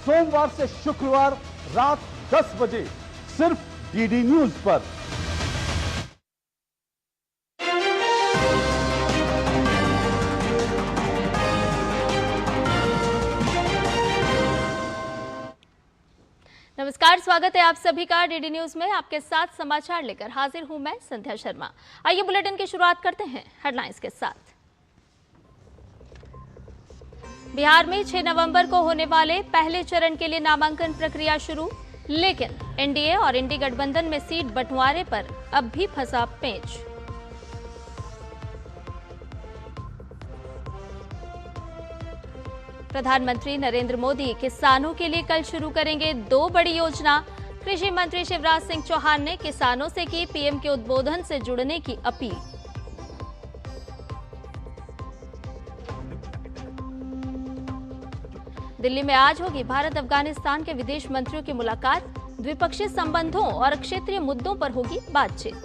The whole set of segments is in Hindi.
सोमवार से शुक्रवार रात 10 बजे सिर्फ डीडी न्यूज पर। नमस्कार, स्वागत है आप सभी का डीडी न्यूज में। आपके साथ समाचार लेकर हाजिर हूं मैं संध्या शर्मा। आइए बुलेटिन की शुरुआत करते हैं हेडलाइंस के साथ। बिहार में 6 नवंबर को होने वाले पहले चरण के लिए नामांकन प्रक्रिया शुरू, लेकिन एनडीए और इंडी गठबंधन में सीट बंटवारे पर अब भी फंसा पेंच। प्रधानमंत्री नरेंद्र मोदी किसानों के लिए कल शुरू करेंगे 2 बड़ी योजना। कृषि मंत्री शिवराज सिंह चौहान ने किसानों से की पीएम के उद्बोधन से जुड़ने की अपील। दिल्ली में आज होगी भारत अफगानिस्तान के विदेश मंत्रियों की मुलाकात। द्विपक्षीय संबंधों और क्षेत्रीय मुद्दों पर होगी बातचीत।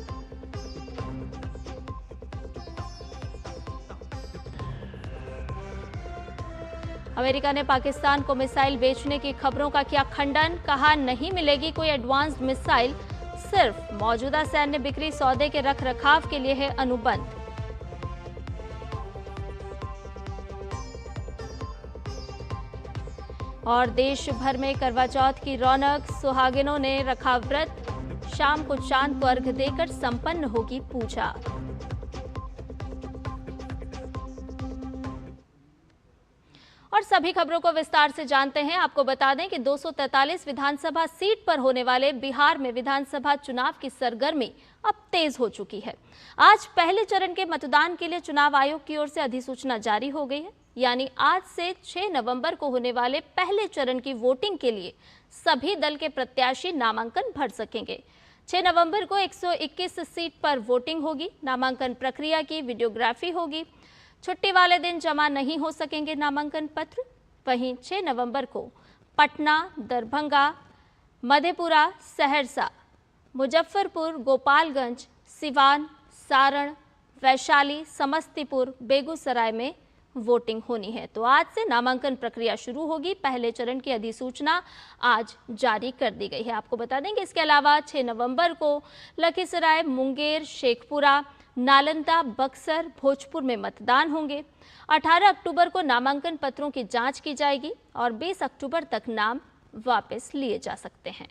अमेरिका ने पाकिस्तान को मिसाइल बेचने की खबरों का किया खंडन। कहा नहीं मिलेगी कोई एडवांस्ड मिसाइल, सिर्फ मौजूदा सैन्य बिक्री सौदे के रखरखाव के लिए है अनुबंध। और देश भर में करवा चौथ की रौनक, सुहागिनों ने रखा व्रत। शाम को चांद को अर्घ्य देकर संपन्न होगी पूजा। और सभी खबरों को विस्तार से जानते हैं। आपको बता दें कि 243 विधानसभा सीट पर होने वाले बिहार में विधानसभा चुनाव की सरगर्मी अब तेज हो चुकी है। आज पहले चरण के मतदान के लिए चुनाव आयोग की ओर से अधिसूचना जारी हो गई है। यानी आज से 6 नवंबर को होने वाले पहले चरण की वोटिंग के लिए सभी दल के प्रत्याशी नामांकन भर सकेंगे। 6 नवंबर को 121 सीट पर वोटिंग होगी। नामांकन प्रक्रिया की वीडियोग्राफी होगी। छुट्टी वाले दिन जमा नहीं हो सकेंगे नामांकन पत्र। वहीं 6 नवंबर को पटना, दरभंगा, मधेपुरा, सहरसा, मुजफ्फरपुर, गोपालगंज, सिवान, सारण, वैशाली, समस्तीपुर, बेगूसराय में वोटिंग होनी है। तो आज से नामांकन प्रक्रिया शुरू होगी। पहले चरण की अधिसूचना आज जारी कर दी गई है। आपको बता दें कि इसके अलावा 6 नवंबर को लखीसराय, मुंगेर, शेखपुरा, नालंदा, बक्सर, भोजपुर में मतदान होंगे। 18 अक्टूबर को नामांकन पत्रों की जांच की जाएगी और 20 अक्टूबर तक नाम वापस लिए जा सकते हैं।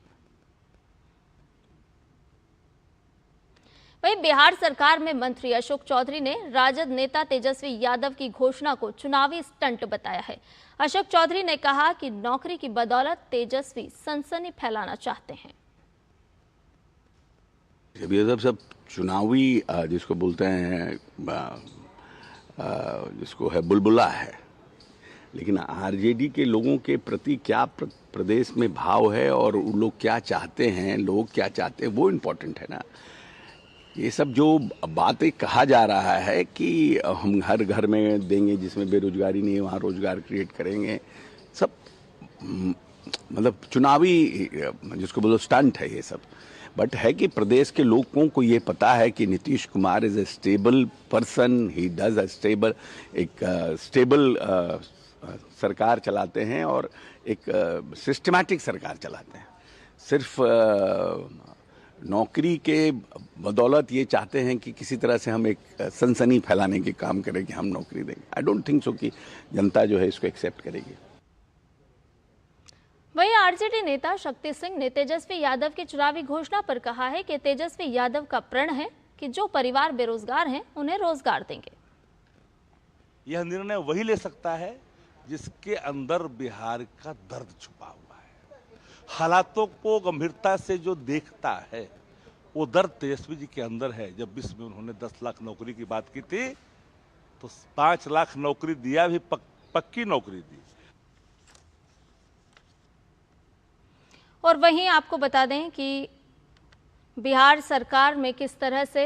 वहीं बिहार सरकार में मंत्री अशोक चौधरी ने राजद नेता तेजस्वी यादव की घोषणा को चुनावी स्टंट बताया है। अशोक चौधरी ने कहा कि नौकरी की बदौलत तेजस्वी सनसनी फैलाना चाहते हैं। ये सब चुनावी जिसको बोलते हैं जिसको है बुलबुला है, लेकिन आरजेडी के लोगों के प्रति क्या प्रदेश में भाव है और वो लोग क्या चाहते हैं, लोग क्या चाहते हैं, वो इम्पोर्टेंट है ना। ये सब जो बातें कहा जा रहा है कि हम हर घर में देंगे जिसमें बेरोजगारी नहीं है वहाँ रोजगार क्रिएट करेंगे, सब मतलब चुनावी जिसको बोलो स्टंट है ये सब। बट है कि प्रदेश के लोगों को ये पता है कि Nitish Kumar is a stable person, he does a stable, एक स्टेबल सरकार चलाते हैं और एक सिस्टमैटिक सरकार चलाते हैं। सिर्फ नौकरी के बदौलत ये चाहते हैं कि किसी तरह से हम एक सनसनी फैलाने के काम करें कि हम नौकरी देंगे। आई डोंट थिंक सो कि जनता जो है इसको एक्सेप्ट करेगी। वहीं आरजेडी नेता शक्ति सिंह ने तेजस्वी यादव की चुनावी घोषणा पर कहा है कि तेजस्वी यादव का प्रण है कि जो परिवार बेरोजगार हैं उन्हें रोजगार देंगे। यह निर्णय वही ले सकता है जिसके अंदर बिहार का दर्द छुपा हुआ है, हालातों को गंभीरता से जो देखता है। वो दर्द तेजस्वी जी के अंदर है। जब 20 में उन्होंने 10 लाख नौकरी की बात की थी तो 5 लाख नौकरी दिया, भी पक्की नौकरी दी। और वहीं आपको बता दें कि बिहार सरकार में किस तरह से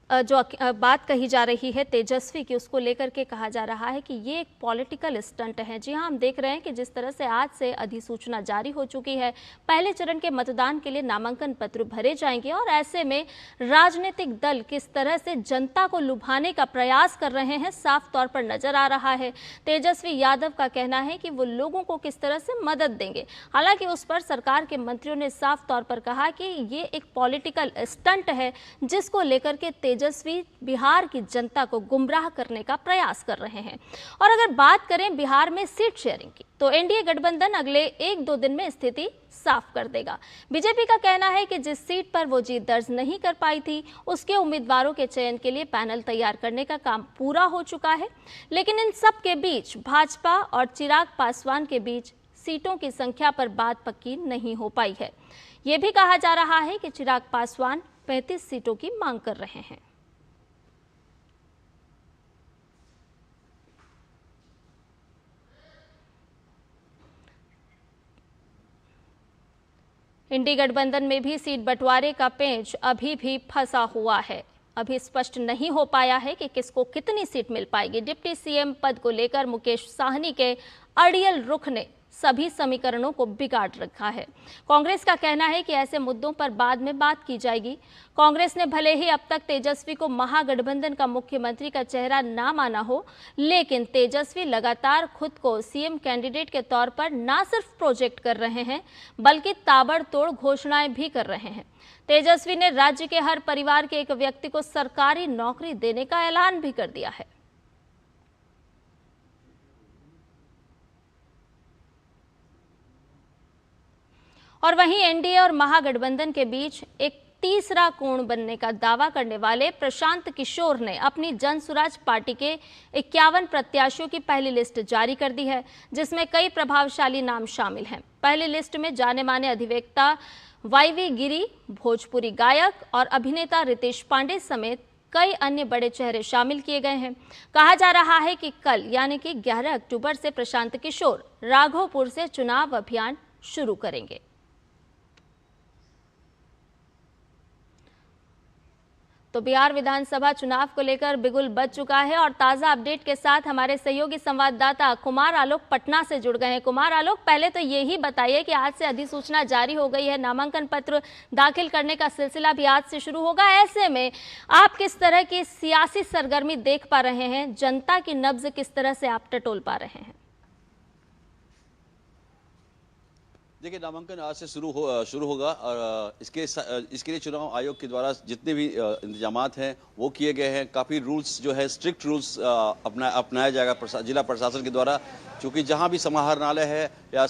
जो बात कही जा रही है तेजस्वी की, उसको लेकर के कहा जा रहा है कि ये एक पॉलिटिकल स्टंट है। जी हाँ, हम देख रहे हैं कि जिस तरह से आज से अधिसूचना जारी हो चुकी है, पहले चरण के मतदान के लिए नामांकन पत्र भरे जाएंगे और ऐसे में राजनीतिक दल किस तरह से जनता को लुभाने का प्रयास कर रहे हैं साफ तौर पर नजर आ रहा है। तेजस्वी यादव का कहना है कि वो लोगों को किस तरह से मदद देंगे, हालांकि उस पर सरकार के मंत्रियों ने साफ तौर पर कहा कि ये एक पॉलिटिकल स्टंट है जिसको लेकर के तेजस्वी बिहार की जनता को गुमराह करने का प्रयास कर रहे हैं। और अगर बात करें बिहार में सीट शेयरिंग की, तो एनडीए गठबंधन अगले 1-2 दिन में स्थिति साफ कर देगा। बीजेपी का कहना है कि जिस सीट पर वो जीत दर्ज नहीं कर पाई थी, उसके उम्मीदवारों के चयन के लिए पैनल तैयार करने का काम पूरा हो चुका है। लेकिन इन सब के बीच भाजपा और चिराग पासवान के बीच सीटों की संख्या पर बात पक्की नहीं हो पाई है। ये भी कहा जा रहा है कि चिराग पासवान 35 सीटों की मांग कर रहे हैं। इंडी गठबंधन में भी सीट बंटवारे का पेंच अभी भी फंसा हुआ है। अभी स्पष्ट नहीं हो पाया है कि किसको कितनी सीट मिल पाएगी। डिप्टी सीएम पद को लेकर मुकेश साहनी के अड़ियल रुख ने सभी समीकरणों को बिगाड़ रखा है। कांग्रेस का कहना है कि ऐसे मुद्दों पर बाद में बात की जाएगी। कांग्रेस ने भले ही अब तक तेजस्वी को महागठबंधन का मुख्यमंत्री का चेहरा ना माना हो, लेकिन तेजस्वी लगातार खुद को सीएम कैंडिडेट के तौर पर ना सिर्फ प्रोजेक्ट कर रहे हैं, बल्कि ताबड़तोड़ घोषणाएं भी कर रहे हैं। तेजस्वी ने राज्य के हर परिवार के एक व्यक्ति को सरकारी नौकरी देने का ऐलान भी कर दिया है। और वहीं एनडीए और महागठबंधन के बीच एक तीसरा कोण बनने का दावा करने वाले प्रशांत किशोर ने अपनी जनसुराज पार्टी के 51 प्रत्याशियों की पहली लिस्ट जारी कर दी है, जिसमें कई प्रभावशाली नाम शामिल हैं। पहली लिस्ट में जाने माने अधिवक्ता वाईवी गिरी, भोजपुरी गायक और अभिनेता रितेश पांडे समेत कई अन्य बड़े चेहरे शामिल किए गए हैं। कहा जा रहा है कि कल यानी कि 11 अक्टूबर से प्रशांत किशोर राघोपुर से चुनाव अभियान शुरू करेंगे। तो बिहार विधानसभा चुनाव को लेकर बिगुल बज चुका है और ताजा अपडेट के साथ हमारे सहयोगी संवाददाता कुमार आलोक पटना से जुड़ गए हैं। कुमार आलोक, पहले तो यही बताइए कि आज से अधिसूचना जारी हो गई है, नामांकन पत्र दाखिल करने का सिलसिला भी आज से शुरू होगा। ऐसे में आप किस तरह की सियासी सरगर्मी देख पा रहे हैं, जनता की नब्ज किस तरह से आप टटोल पा रहे हैं? देखिए, नामांकन आज से शुरू होगा और इसके लिए चुनाव आयोग के द्वारा जितने भी इंतजामात हैं वो किए गए हैं। काफ़ी रूल्स जो है, स्ट्रिक्ट रूल्स अपनाया जाएगा जिला प्रशासन के द्वारा, क्योंकि जहाँ भी समाहरणालय है या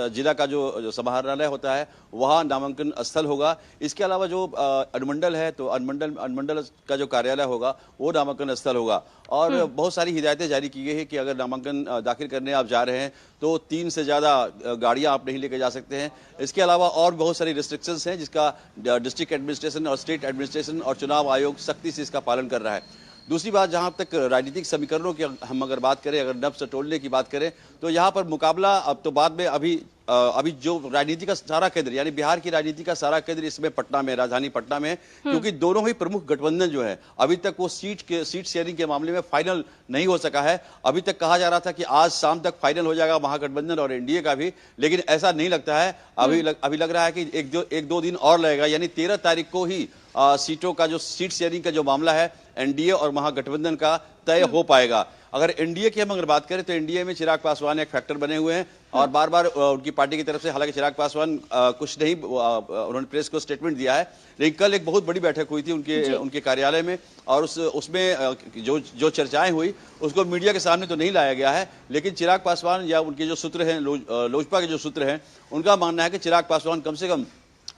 जिला का जो समाहरणालय होता है वहाँ नामांकन स्थल होगा। इसके अलावा जो अनुमंडल है तो अनुमंडल का जो कार्यालय होगा वो नामांकन स्थल होगा। और बहुत सारी हिदायतें जारी की गई है कि अगर नामांकन दाखिल करने आप जा रहे हैं तो 3 से ज़्यादा गाड़ियां आप नहीं लेकर जा सकते हैं। इसके अलावा और बहुत सारी रिस्ट्रिक्शंस हैं जिसका डिस्ट्रिक्ट एडमिनिस्ट्रेशन और स्टेट एडमिनिस्ट्रेशन और चुनाव आयोग सख्ती से इसका पालन कर रहा है। दूसरी बात, जहां तक राजनीतिक समीकरणों की हम अगर बात करें, अगर नब्ज टटोलने की बात करें, तो यहाँ पर मुकाबला अब तो बाद में अभी जो राजनीति का सारा केंद्र यानी बिहार की राजनीति का सारा केंद्र इसमें पटना में, राजधानी पटना में है, क्योंकि दोनों ही प्रमुख गठबंधन जो है अभी तक वो सीट शेयरिंग के मामले में फाइनल नहीं हो सका है। अभी तक कहा जा रहा था कि आज शाम तक फाइनल हो जाएगा महागठबंधन और एनडीए का भी, लेकिन ऐसा नहीं लगता है। अभी लग रहा है कि एक दो दिन और लगेगा, यानी 13 तारीख को ही सीटों का जो सीट शेयरिंग का जो मामला है एनडीए और महागठबंधन का तय हो पाएगा। अगर एनडीए की हम अगर बात करें तो एनडीए में चिराग पासवान एक फैक्टर बने हुए हैं और बार बार उनकी पार्टी की तरफ से, हालांकि चिराग पासवान कुछ नहीं, उन्होंने प्रेस को स्टेटमेंट दिया है, लेकिन कल एक बहुत बड़ी बैठक हुई थी उनके कार्यालय में और उसमें जो चर्चाएं हुई उसको मीडिया के सामने तो नहीं लाया गया है। लेकिन चिराग पासवान या उनके जो सूत्र हैं, लोजपा के जो सूत्र हैं, उनका मानना है कि चिराग पासवान कम से कम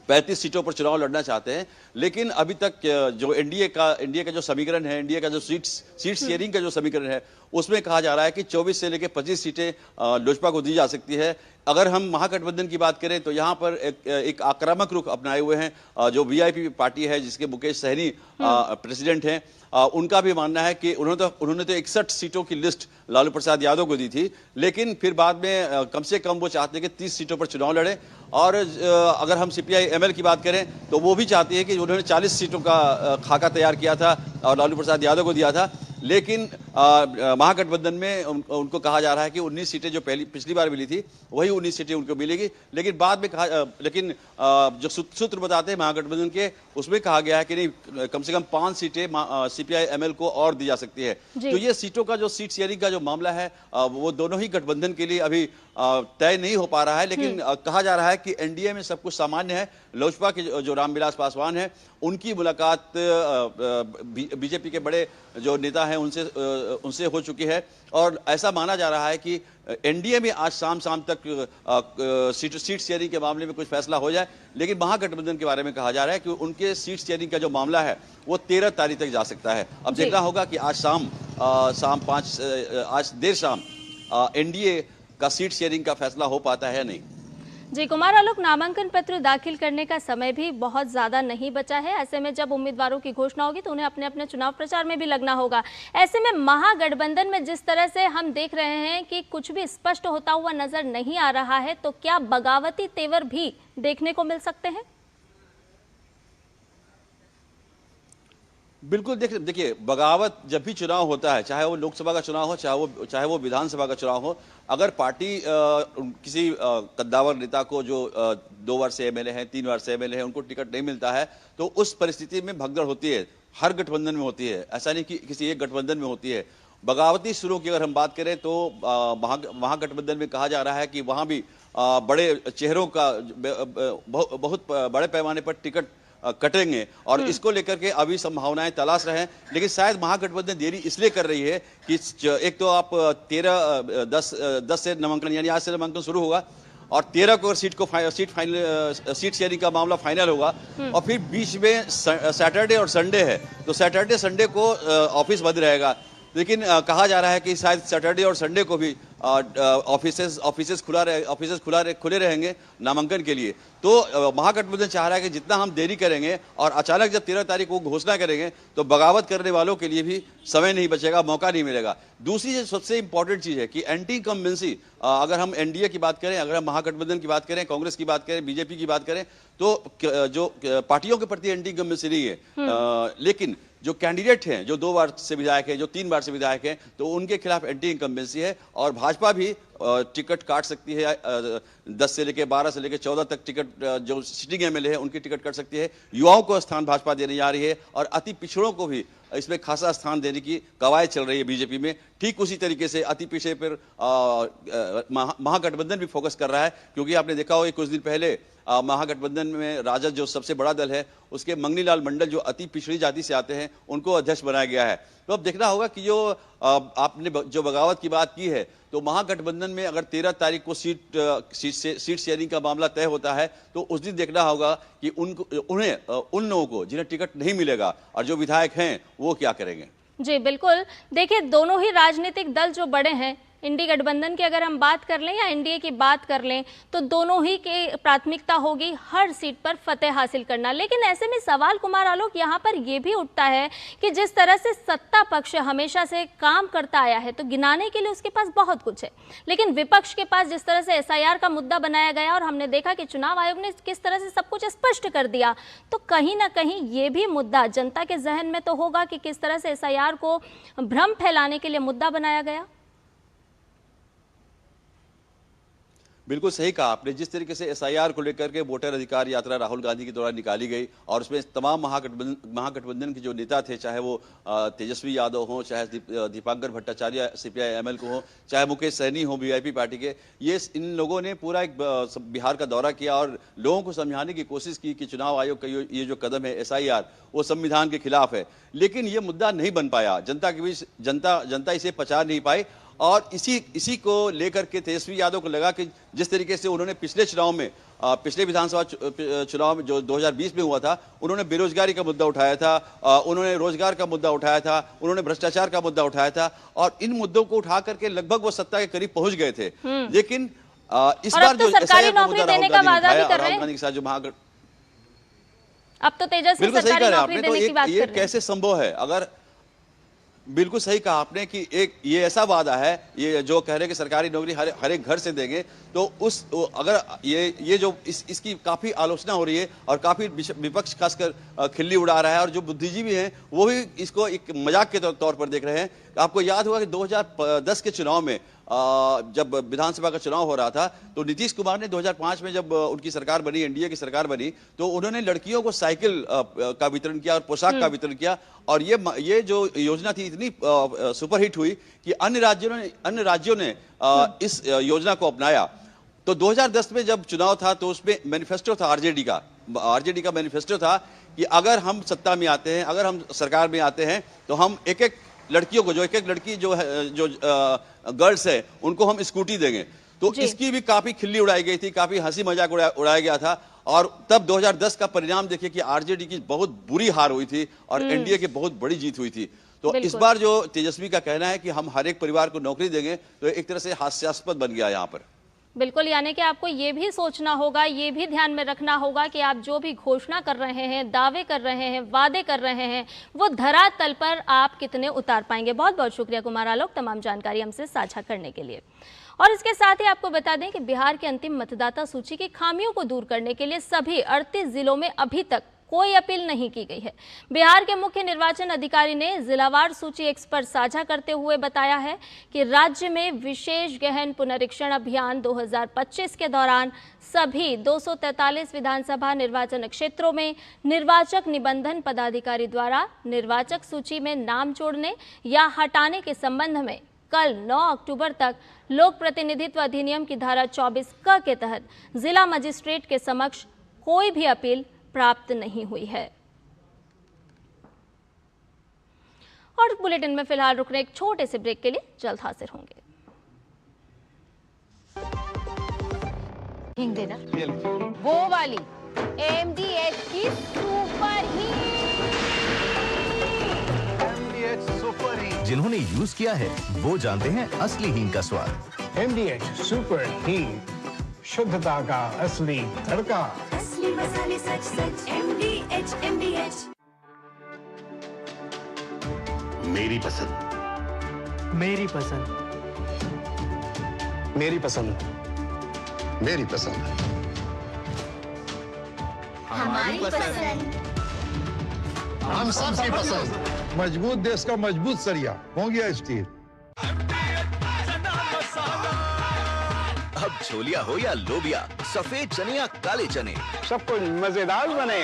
35 सीटों पर चुनाव लड़ना चाहते हैं। लेकिन अभी तक जो एनडीए का जो समीकरण है, एनडीए का जो सीट शेयरिंग का जो समीकरण है उसमें कहा जा रहा है कि 24 से लेकर 25 सीटें लोजपा को दी जा सकती है। अगर हम महागठबंधन की बात करें तो यहाँ पर एक आक्रामक रुख अपनाए हुए हैं जो वीआईपी पार्टी है, जिसके मुकेश सहनी प्रेसिडेंट हैं। उनका भी मानना है कि उन्होंने तो 61 सीटों की लिस्ट लालू प्रसाद यादव को दी थी, लेकिन फिर बाद में कम से कम वो चाहते हैं कि 30 सीटों पर चुनाव लड़े। और अगर हम सीपीआई एमएल की बात करें तो वो भी चाहती है कि उन्होंने 40 सीटों का खाका तैयार किया था और लालू प्रसाद यादव को दिया था, लेकिन महागठबंधन में उनको कहा जा रहा है कि 19 सीटें जो पिछली बार मिली थी वही 19 सीटें उनको मिलेगी। लेकिन बाद में लेकिन जो सूत्र बताते हैं महागठबंधन के, उसमें कहा गया है कि नहीं, कम से कम 5 सीटें सीपीआई एमएल को और दी जा सकती है। तो ये सीटों का जो सीट शेयरिंग का जो मामला है वो दोनों ही गठबंधन के लिए अभी तय नहीं हो पा रहा है, लेकिन कहा जा रहा है कि एनडीए में सब कुछ सामान्य है। लोजपा के जो रामविलास पासवान है, उनकी मुलाकात बीजेपी के बड़े जो नेता हैं उनसे हो चुकी है और ऐसा माना जा रहा है कि एनडीए में आज शाम तक सीट शेयरिंग के मामले में कुछ फैसला हो जाए। लेकिन महागठबंधन के बारे में कहा जा रहा है कि उनके सीट शेयरिंग का जो मामला है वो 13 तारीख तक जा सकता है। अब देखना होगा कि आज देर शाम एनडीए का सीट शेयरिंग का फैसला हो पाता है या नहीं। जी कुमार आलोक, नामांकन पत्र दाखिल करने का समय भी बहुत ज्यादा नहीं बचा है। ऐसे में जब उम्मीदवारों की घोषणा होगी तो उन्हें अपने अपने चुनाव प्रचार में भी लगना होगा। ऐसे में महागठबंधन में जिस तरह से हम देख रहे हैं कि कुछ भी स्पष्ट होता हुआ नजर नहीं आ रहा है, तो क्या बगावती तेवर भी देखने को मिल सकते हैं? बिल्कुल, देखिए बगावत जब भी चुनाव होता है, चाहे वो लोकसभा का चुनाव हो, चाहे वो विधानसभा का चुनाव हो, अगर पार्टी किसी कद्दावर नेता को जो 2 बार से एमएलए हैं, 3 बार से एमएलए हैं, उनको टिकट नहीं मिलता है, तो उस परिस्थिति में भगदड़ होती है। हर गठबंधन में होती है, ऐसा नहीं कि किसी एक गठबंधन में होती है। बगावती सुरों की अगर हम बात करें तो महागठबंधन में कहा जा रहा है कि वहां भी बड़े चेहरों का बहुत बड़े पैमाने पर टिकट कटेंगे और इसको लेकर के अभी संभावनाएं तलाश रहे हैं। लेकिन शायद महागठबंधन देरी इसलिए कर रही है कि एक तो आप 10 से नामांकन, यानी आज से नामांकन शुरू होगा और 13 को सीट शेयरिंग का मामला फाइनल होगा और फिर बीच में सैटरडे और संडे है, तो सैटरडे संडे को ऑफिस बंद रहेगा। लेकिन कहा जा रहा है कि शायद सैटरडे और संडे को भी ऑफिसेस खुले रहेंगे नामांकन के लिए। तो महागठबंधन चाह रहा है कि जितना हम देरी करेंगे और अचानक जब 13 तारीख को घोषणा करेंगे तो बगावत करने वालों के लिए भी समय नहीं बचेगा, मौका नहीं मिलेगा। दूसरी सबसे इंपॉर्टेंट चीज है कि एंटी इनकम्बेंसी, अगर हम एनडीए की बात करें, अगर हम महागठबंधन की बात करें, कांग्रेस की बात करें, बीजेपी की बात करें, तो जो पार्टियों के प्रति एंटी इनकम्बेंसी नहीं है, लेकिन जो कैंडिडेट हैं, जो 2 बार से विधायक हैं, जो 3 बार से विधायक हैं, तो उनके खिलाफ एंटी इनकम्बेंसी है और भाजपा भी टिकट काट सकती है। 10 से लेकर 12 से लेकर 14 तक टिकट जो सिटिंग एमएलए है उनकी टिकट कट सकती है। युवाओं को स्थान भाजपा देने जा रही है और अति पिछड़ों को भी इसमें खासा स्थान देने की कवायद चल रही है बीजेपी में। ठीक उसी तरीके से अति पिछड़े पर महागठबंधन भी फोकस कर रहा है, क्योंकि आपने देखा हो कुछ दिन पहले महागठबंधन में राजद जो सबसे बड़ा दल है, उसके मंगनीलाल मंडल जो अति पिछड़ी जाति से आते हैं, उनको अध्यक्ष बनाया गया है। तो अब देखना होगा कि जो आपने जो बगावत की बात की है, तो महागठबंधन में अगर 13 तारीख को सीट शेयरिंग का मामला तय होता है तो उस दिन देखना होगा कि उन लोगों को जिन्हें टिकट नहीं मिलेगा और जो विधायक हैं वो क्या करेंगे। जी बिल्कुल, देखिए दोनों ही राजनीतिक दल जो बड़े हैं, इंडी गठबंधन की अगर हम बात कर लें या एनडीए की बात कर लें, तो दोनों ही की प्राथमिकता होगी हर सीट पर फतेह हासिल करना। लेकिन ऐसे में सवाल कुमार आलोक यहाँ पर यह भी उठता है कि जिस तरह से सत्ता पक्ष हमेशा से काम करता आया है, तो गिनाने के लिए उसके पास बहुत कुछ है, लेकिन विपक्ष के पास जिस तरह से एसआईआर का मुद्दा बनाया गया और हमने देखा कि चुनाव आयोग ने किस तरह से सब कुछ स्पष्ट कर दिया, तो कहीं ना कहीं ये भी मुद्दा जनता के जहन में तो होगा कि किस तरह से एसआईआर को भ्रम फैलाने के लिए मुद्दा बनाया गया। बिल्कुल सही कहा आपने। जिस तरीके से एसआईआर को लेकर के वोटर अधिकार यात्रा राहुल गांधी के द्वारा निकाली गई और उसमें तमाम महागठबंधन के जो नेता थे, चाहे वो तेजस्वी यादव हो, चाहे दीपांकर भट्टाचार्य सीपीआई एमएल को हो, चाहे मुकेश सहनी हो वीआईपी पार्टी के, ये इन लोगों ने पूरा एक बिहार का दौरा किया और लोगों को समझाने की कोशिश की कि चुनाव आयोग का ये जो कदम है एसआईआर, वो संविधान के खिलाफ है। लेकिन ये मुद्दा नहीं बन पाया, जनता के बीच जनता इसे पचा नहीं पाई और इसी को लेकर के तेजस्वी यादव को लगा कि जिस तरीके से उन्होंने पिछले चुनाव में पिछले विधानसभा चुनाव में जो 2020 में हुआ था, उन्होंने बेरोजगारी का मुद्दा उठाया था, उन्होंने रोजगार का मुद्दा उठाया था, उन्होंने भ्रष्टाचार का मुद्दा उठाया था और इन मुद्दों को उठा करके लगभग वो सत्ता के करीब पहुंच गए थे। लेकिन इस बार जो सरकारी नौकरी देने का वादा भी कर रहे हैं। राहुल गांधी के साथ जो महागठ, अब तो तेजस्वी सरकारी नौकरी देने की बात कर रहे हैं। ये कैसे संभव है? अगर बिल्कुल सही कहा आपने कि ये ऐसा वादा है, ये जो कह रहे हैं कि सरकारी नौकरी हर एक घर से देंगे, तो अगर ये जो इसकी काफी आलोचना हो रही है और काफी विपक्ष खासकर खिल्ली उड़ा रहा है और जो बुद्धिजीवी हैं वो भी इसको एक मजाक के तौर पर देख रहे हैं। आपको याद होगा कि 2010 के चुनाव में जब विधानसभा का चुनाव हो रहा था तो नीतीश कुमार ने 2005 में जब उनकी सरकार बनी, एनडीए की सरकार बनी, तो उन्होंने लड़कियों को साइकिल का वितरण किया और पोशाक का वितरण किया और ये जो योजना थी इतनी सुपरहिट हुई कि अन्य राज्यों ने इस योजना को अपनाया। तो 2010 में जब चुनाव था तो उसमें मैनिफेस्टो था आरजेडी का मैनिफेस्टो था कि अगर हम सत्ता में आते हैं, अगर हम सरकार में आते हैं तो हम एक एक लड़कियों को, जो एक एक लड़की जो गर्ल्स है उनको हम स्कूटी देंगे। तो इसकी भी काफी खिल्ली उड़ाई गई थी, काफी हंसी मजाक उड़ाया गया था और तब 2010 का परिणाम देखिए कि आरजेडी की बहुत बुरी हार हुई थी और एनडीए की बहुत बड़ी जीत हुई थी। तो इस बार जो तेजस्वी का कहना है कि हम हर एक परिवार को नौकरी देंगे, तो एक तरह से हास्यास्पद बन गया यहाँ पर। बिल्कुल, यानी कि आपको ये भी सोचना होगा, ये भी ध्यान में रखना होगा कि आप जो भी घोषणा कर रहे हैं, दावे कर रहे हैं, वादे कर रहे हैं, वो धरातल पर आप कितने उतार पाएंगे। बहुत बहुत शुक्रिया कुमार आलोक, तमाम जानकारी हमसे साझा करने के लिए। और इसके साथ ही आपको बता दें कि बिहार की अंतिम मतदाता सूची की खामियों को दूर करने के लिए सभी 38 जिलों में अभी तक कोई अपील नहीं की गई है। बिहार के मुख्य निर्वाचन अधिकारी ने जिलावार सूची एक्स पर साझा करते हुए बताया है कि राज्य में विशेष गहन पुनरीक्षण अभियान 2025 के दौरान सभी 243 विधानसभा निर्वाचन क्षेत्रों में निर्वाचक निबंधन पदाधिकारी द्वारा निर्वाचक सूची में नाम जोड़ने या हटाने के संबंध में कल 9 अक्टूबर तक लोक प्रतिनिधित्व अधिनियम की धारा 24 क के तहत जिला मजिस्ट्रेट के समक्ष कोई भी अपील प्राप्त नहीं हुई है। और बुलेटिन में फिलहाल रुकने एक छोटे से ब्रेक के लिए जल्द हाजिर होंगे। हिंग देना, वो वाली MDH की सुपर हीट। जिन्होंने यूज किया है वो जानते हैं असली हींग का स्वाद। MDH सुपर हीट, शुद्धता का असली तड़का। असली मसाले सच सच MDH। मेरी पसंद, मेरी पसंद, मेरी पसंद, मेरी पसंद, हमारी पसंद। हम सबकी पसंद। मजबूत देश का मजबूत सरिया हो गया स्टील। अब छोलिया हो या लोबिया, सफेद चने या काले चने, सब कुछ मजेदार बने।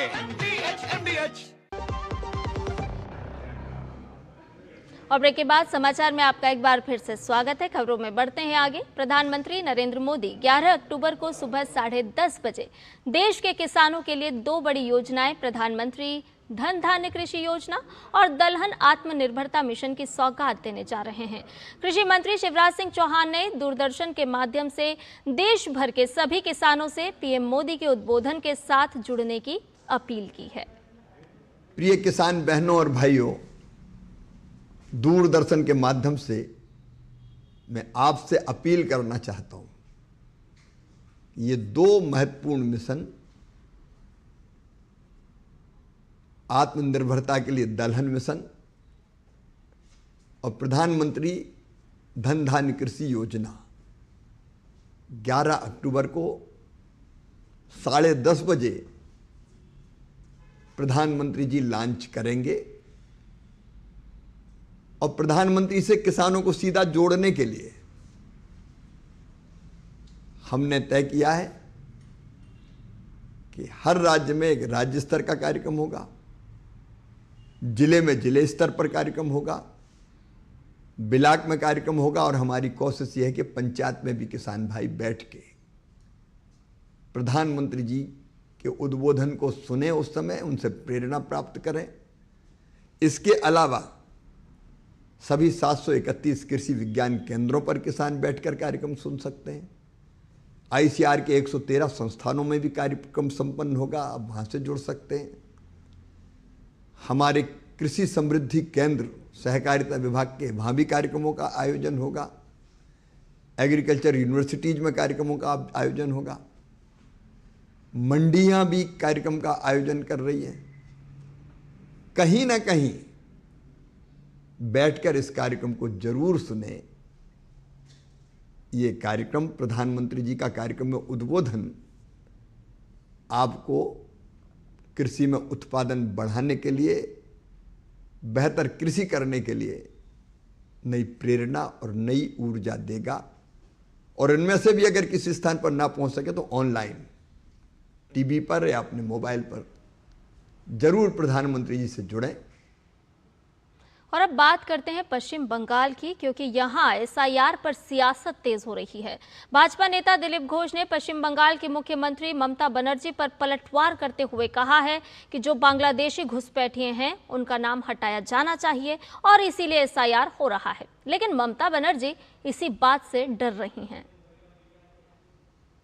और ब्रेक के बाद समाचार में आपका एक बार फिर से स्वागत है। खबरों में बढ़ते हैं आगे। प्रधानमंत्री नरेंद्र मोदी 11 अक्टूबर को सुबह 10:30 बजे देश के किसानों के लिए 2 बड़ी योजनाएं, प्रधानमंत्री धन धान्य कृषि योजना और दलहन आत्मनिर्भरता मिशन की सौगात देने जा रहे हैं। कृषि मंत्री शिवराज सिंह चौहान ने दूरदर्शन के माध्यम से देश भर के सभी किसानों से पीएम मोदी के उद्बोधन के साथ जुड़ने की अपील की है। प्रिय किसान बहनों और भाइयों, दूरदर्शन के माध्यम से मैं आपसे अपील करना चाहता हूं, ये 2 महत्वपूर्ण मिशन, आत्मनिर्भरता के लिए दलहन मिशन और प्रधानमंत्री धन धान्य कृषि योजना 11 अक्टूबर को 10:30 बजे प्रधानमंत्री जी लॉन्च करेंगे और प्रधानमंत्री से किसानों को सीधा जोड़ने के लिए हमने तय किया है कि हर राज्य में एक राज्य स्तर का कार्यक्रम होगा, जिले में जिले स्तर पर कार्यक्रम होगा, ब्लॉक में कार्यक्रम होगा और हमारी कोशिश यह है कि पंचायत में भी किसान भाई बैठ के प्रधानमंत्री जी के उद्बोधन को सुने, उस समय उनसे प्रेरणा प्राप्त करें। इसके अलावा सभी 731 कृषि विज्ञान केंद्रों पर किसान बैठकर कार्यक्रम सुन सकते हैं। आईसीआर के 113 संस्थानों में भी कार्यक्रम संपन्न होगा, आप वहाँ से जुड़ सकते हैं। हमारे कृषि समृद्धि केंद्र सहकारिता विभाग के वहाँ भी कार्यक्रमों का आयोजन होगा। एग्रीकल्चर यूनिवर्सिटीज में कार्यक्रमों का आयोजन होगा। मंडियाँ भी कार्यक्रम का आयोजन कर रही हैं। कहीं ना कहीं बैठकर इस कार्यक्रम को जरूर सुने। ये कार्यक्रम प्रधानमंत्री जी का कार्यक्रम में उद्बोधन आपको कृषि में उत्पादन बढ़ाने के लिए, बेहतर कृषि करने के लिए नई प्रेरणा और नई ऊर्जा देगा। और इनमें से भी अगर किसी स्थान पर ना पहुंच सके तो ऑनलाइन टीवी पर या अपने मोबाइल पर जरूर प्रधानमंत्री जी से जुड़ें। और अब बात करते हैं पश्चिम बंगाल की, क्योंकि यहां एसआईआर पर सियासत तेज हो रही है। भाजपा नेता दिलीप घोष ने पश्चिम बंगाल की मुख्यमंत्री ममता बनर्जी पर पलटवार करते हुए कहा है कि जो बांग्लादेशी घुसपैठिए हैं उनका नाम हटाया जाना चाहिए और इसीलिए एसआईआर हो रहा है। लेकिन ममता बनर्जी इसी बात से डर रही हैं।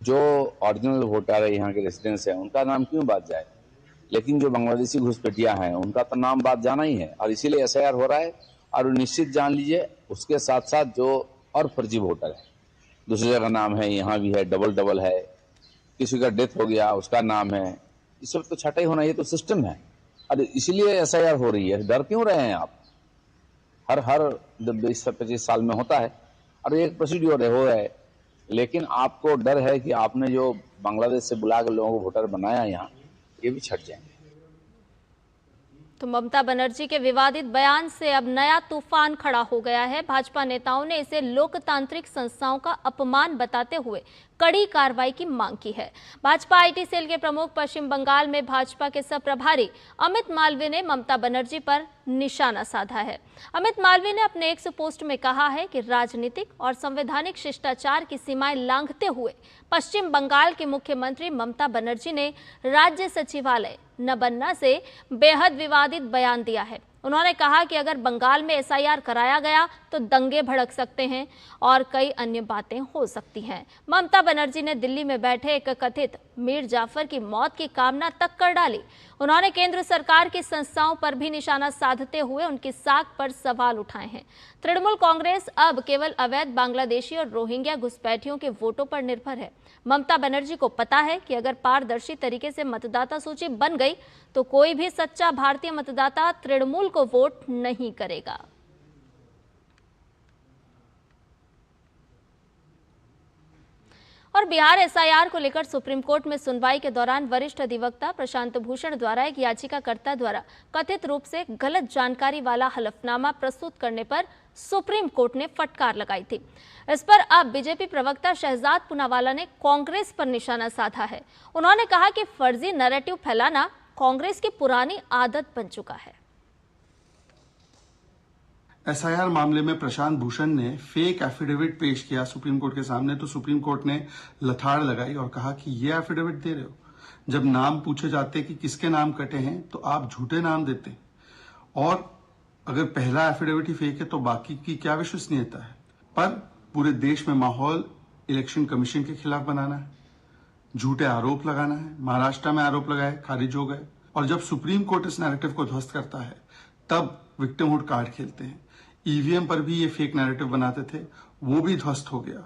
जो ओरिजिनल वोटर है, यहाँ के रेसिडेंट्स हैं, उनका नाम क्यों बात जाए, लेकिन जो बांग्लादेशी घुसपैठिया हैं उनका तो नाम बात जाना ही है और इसीलिए एसआईआर हो रहा है। और निश्चित जान लीजिए उसके साथ साथ जो और फर्जी वोटर है, दूसरी जगह नाम है, यहाँ भी है, डबल है, किसी का डेथ हो गया उसका नाम है, इस सब तो छटाई होना, ये तो सिस्टम है। अरे इसीलिए एसआईआर हो रही है। डर क्यों रहे हैं आप? हर 20-25 साल में होता है और एक प्रोसीड्योर हो रहा है, लेकिन आपको डर है कि आपने जो बांग्लादेश से बुला कर लोगों को वोटर बनाया यहाँ, ये भी छट जाएंगे। तो ममता बनर्जी के विवादित बयान से अब नया तूफान खड़ा हो गया है। भाजपा नेताओं ने इसे लोकतांत्रिक संस्थाओं का अपमान बताते हुए कड़ी कार्रवाई की मांग की है। भाजपा आईटी सेल के प्रमुख पश्चिम बंगाल में भाजपा के सह प्रभारी अमित मालवीय ने ममता बनर्जी पर निशाना साधा है। अमित मालवीय ने अपने एक पोस्ट में कहा है कि राजनीतिक और संवैधानिक शिष्टाचार की सीमाएं लांघते हुए पश्चिम बंगाल की मुख्यमंत्री ममता बनर्जी ने राज्य सचिवालय न बनना से बेहद विवादित बयान दिया है। उन्होंने कहा कि अगर बंगाल में एसआईआर कराया गया तो दंगे भड़क सकते हैं और कई अन्य बातें हो सकती हैं। ममता बनर्जी ने दिल्ली में बैठे एक कथित मीर जाफर की मौत की कामना तक कर डाली। उन्होंने केंद्र सरकार की संस्थाओं पर भी निशाना साधते हुए उनकी साख पर सवाल उठाए हैं। तृणमूल कांग्रेस अब केवल अवैध बांग्लादेशी और रोहिंग्या घुसपैठियों के वोटों पर निर्भर है। ममता बनर्जी को पता है कि अगर पारदर्शी तरीके से मतदाता सूची बन गई तो कोई भी सच्चा भारतीय मतदाता तृणमूल को वोट नहीं करेगा। और बिहार एसआईआर को लेकर सुप्रीम कोर्ट में सुनवाई के दौरान वरिष्ठ अधिवक्ता प्रशांत भूषण द्वारा एक याचिकाकर्ता द्वारा कथित रूप से गलत जानकारी वाला हलफनामा प्रस्तुत करने पर सुप्रीम कोर्ट ने फटकार लगाई थी। इस पर अब बीजेपी प्रवक्ता शहजाद पूनावाला ने कांग्रेस पर निशाना साधा है। उन्होंने कहा कि फर्जी नैरेटिव फैलाना कांग्रेस की पुरानी आदत बन चुका है। एसआईआर मामले में प्रशांत भूषण ने फेक एफिडेविट पेश किया सुप्रीम कोर्ट के सामने, तो सुप्रीम कोर्ट ने लथाड़ लगाई और कहा कि ये एफिडेविट दे रहे हो, जब नाम पूछे जाते कि किसके नाम कटे हैं तो आप झूठे नाम देते, और अगर पहला एफिडेविट ही फेक है तो बाकी की क्या विश्वसनीयता है। पर पूरे देश में माहौल इलेक्शन कमीशन के खिलाफ बनाना है, झूठे आरोप लगाना है। महाराष्ट्र में आरोप लगाए, खारिज हो गए, और जब सुप्रीम कोर्ट इस नैरेटिव को ध्वस्त करता है तब विक्टिमहुड कार्ड खेलते हैं। ईवीएम पर भी ये फेक नैरेटिव बनाते थे, वो भी ध्वस्त हो गया।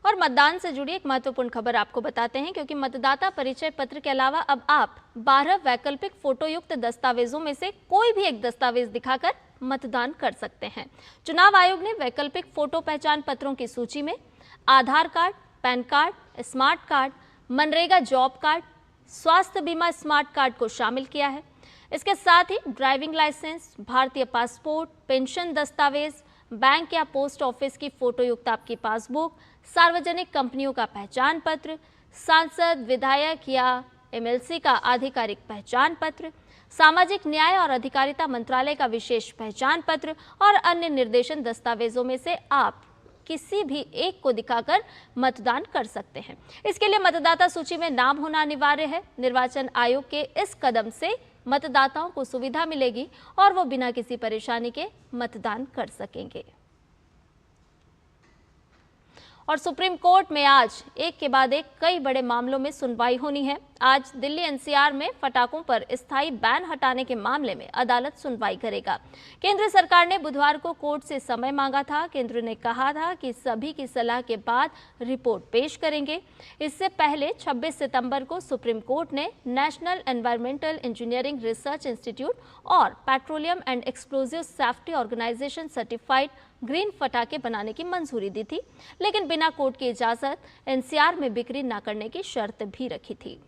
और मतदान से जुड़ी एक महत्वपूर्ण खबर आपको बताते हैं, क्योंकि मतदाता परिचय पत्र के अलावा अब आप 12 वैकल्पिक फोटो युक्त दस्तावेजों में से कोई भी एक दस्तावेज दिखाकर मतदान कर सकते हैं। चुनाव आयोग ने वैकल्पिक फोटो पहचान पत्रों की सूची में Aadhaar card, PAN card, smart card, MNREGA job card, स्वास्थ्य बीमा स्मार्ट कार्ड को शामिल किया है। इसके साथ ही ड्राइविंग लाइसेंस, भारतीय पासपोर्ट, पेंशन दस्तावेज, बैंक या पोस्ट ऑफिस की फोटो युक्त आपकी पासबुक, सार्वजनिक कंपनियों का पहचान पत्र, सांसद, विधायक या एमएलसी का आधिकारिक पहचान पत्र, सामाजिक न्याय और अधिकारिता मंत्रालय का विशेष पहचान पत्र और अन्य निर्देशन दस्तावेजों में से आप किसी भी एक को दिखाकर मतदान कर सकते हैं। इसके लिए मतदाता सूची में नाम होना अनिवार्य है। निर्वाचन आयोग के इस कदम से मतदाताओं को सुविधा मिलेगी और वो बिना किसी परेशानी के मतदान कर सकेंगे। और सुप्रीम कोर्ट में आज एक के बाद एक कई बड़े मामलों में सुनवाई होनी है। आज दिल्ली एनसीआर में पटाखों पर स्थायी बैन हटाने के मामले में अदालत सुनवाई करेगा। केंद्र सरकार ने बुधवार को कोर्ट से समय मांगा था। केंद्र ने कहा था कि सभी की सलाह के बाद रिपोर्ट पेश करेंगे। इससे पहले 26 सितंबर को सुप्रीम कोर्ट ने National Environmental Engineering Research Institute और Petroleum and Explosive Safety Organisation certified green पटाखे बनाने की मंजूरी दी थी, लेकिन बिना कोर्ट की इजाजत एनसीआर में बिक्री न करने की शर्त भी रखी थी।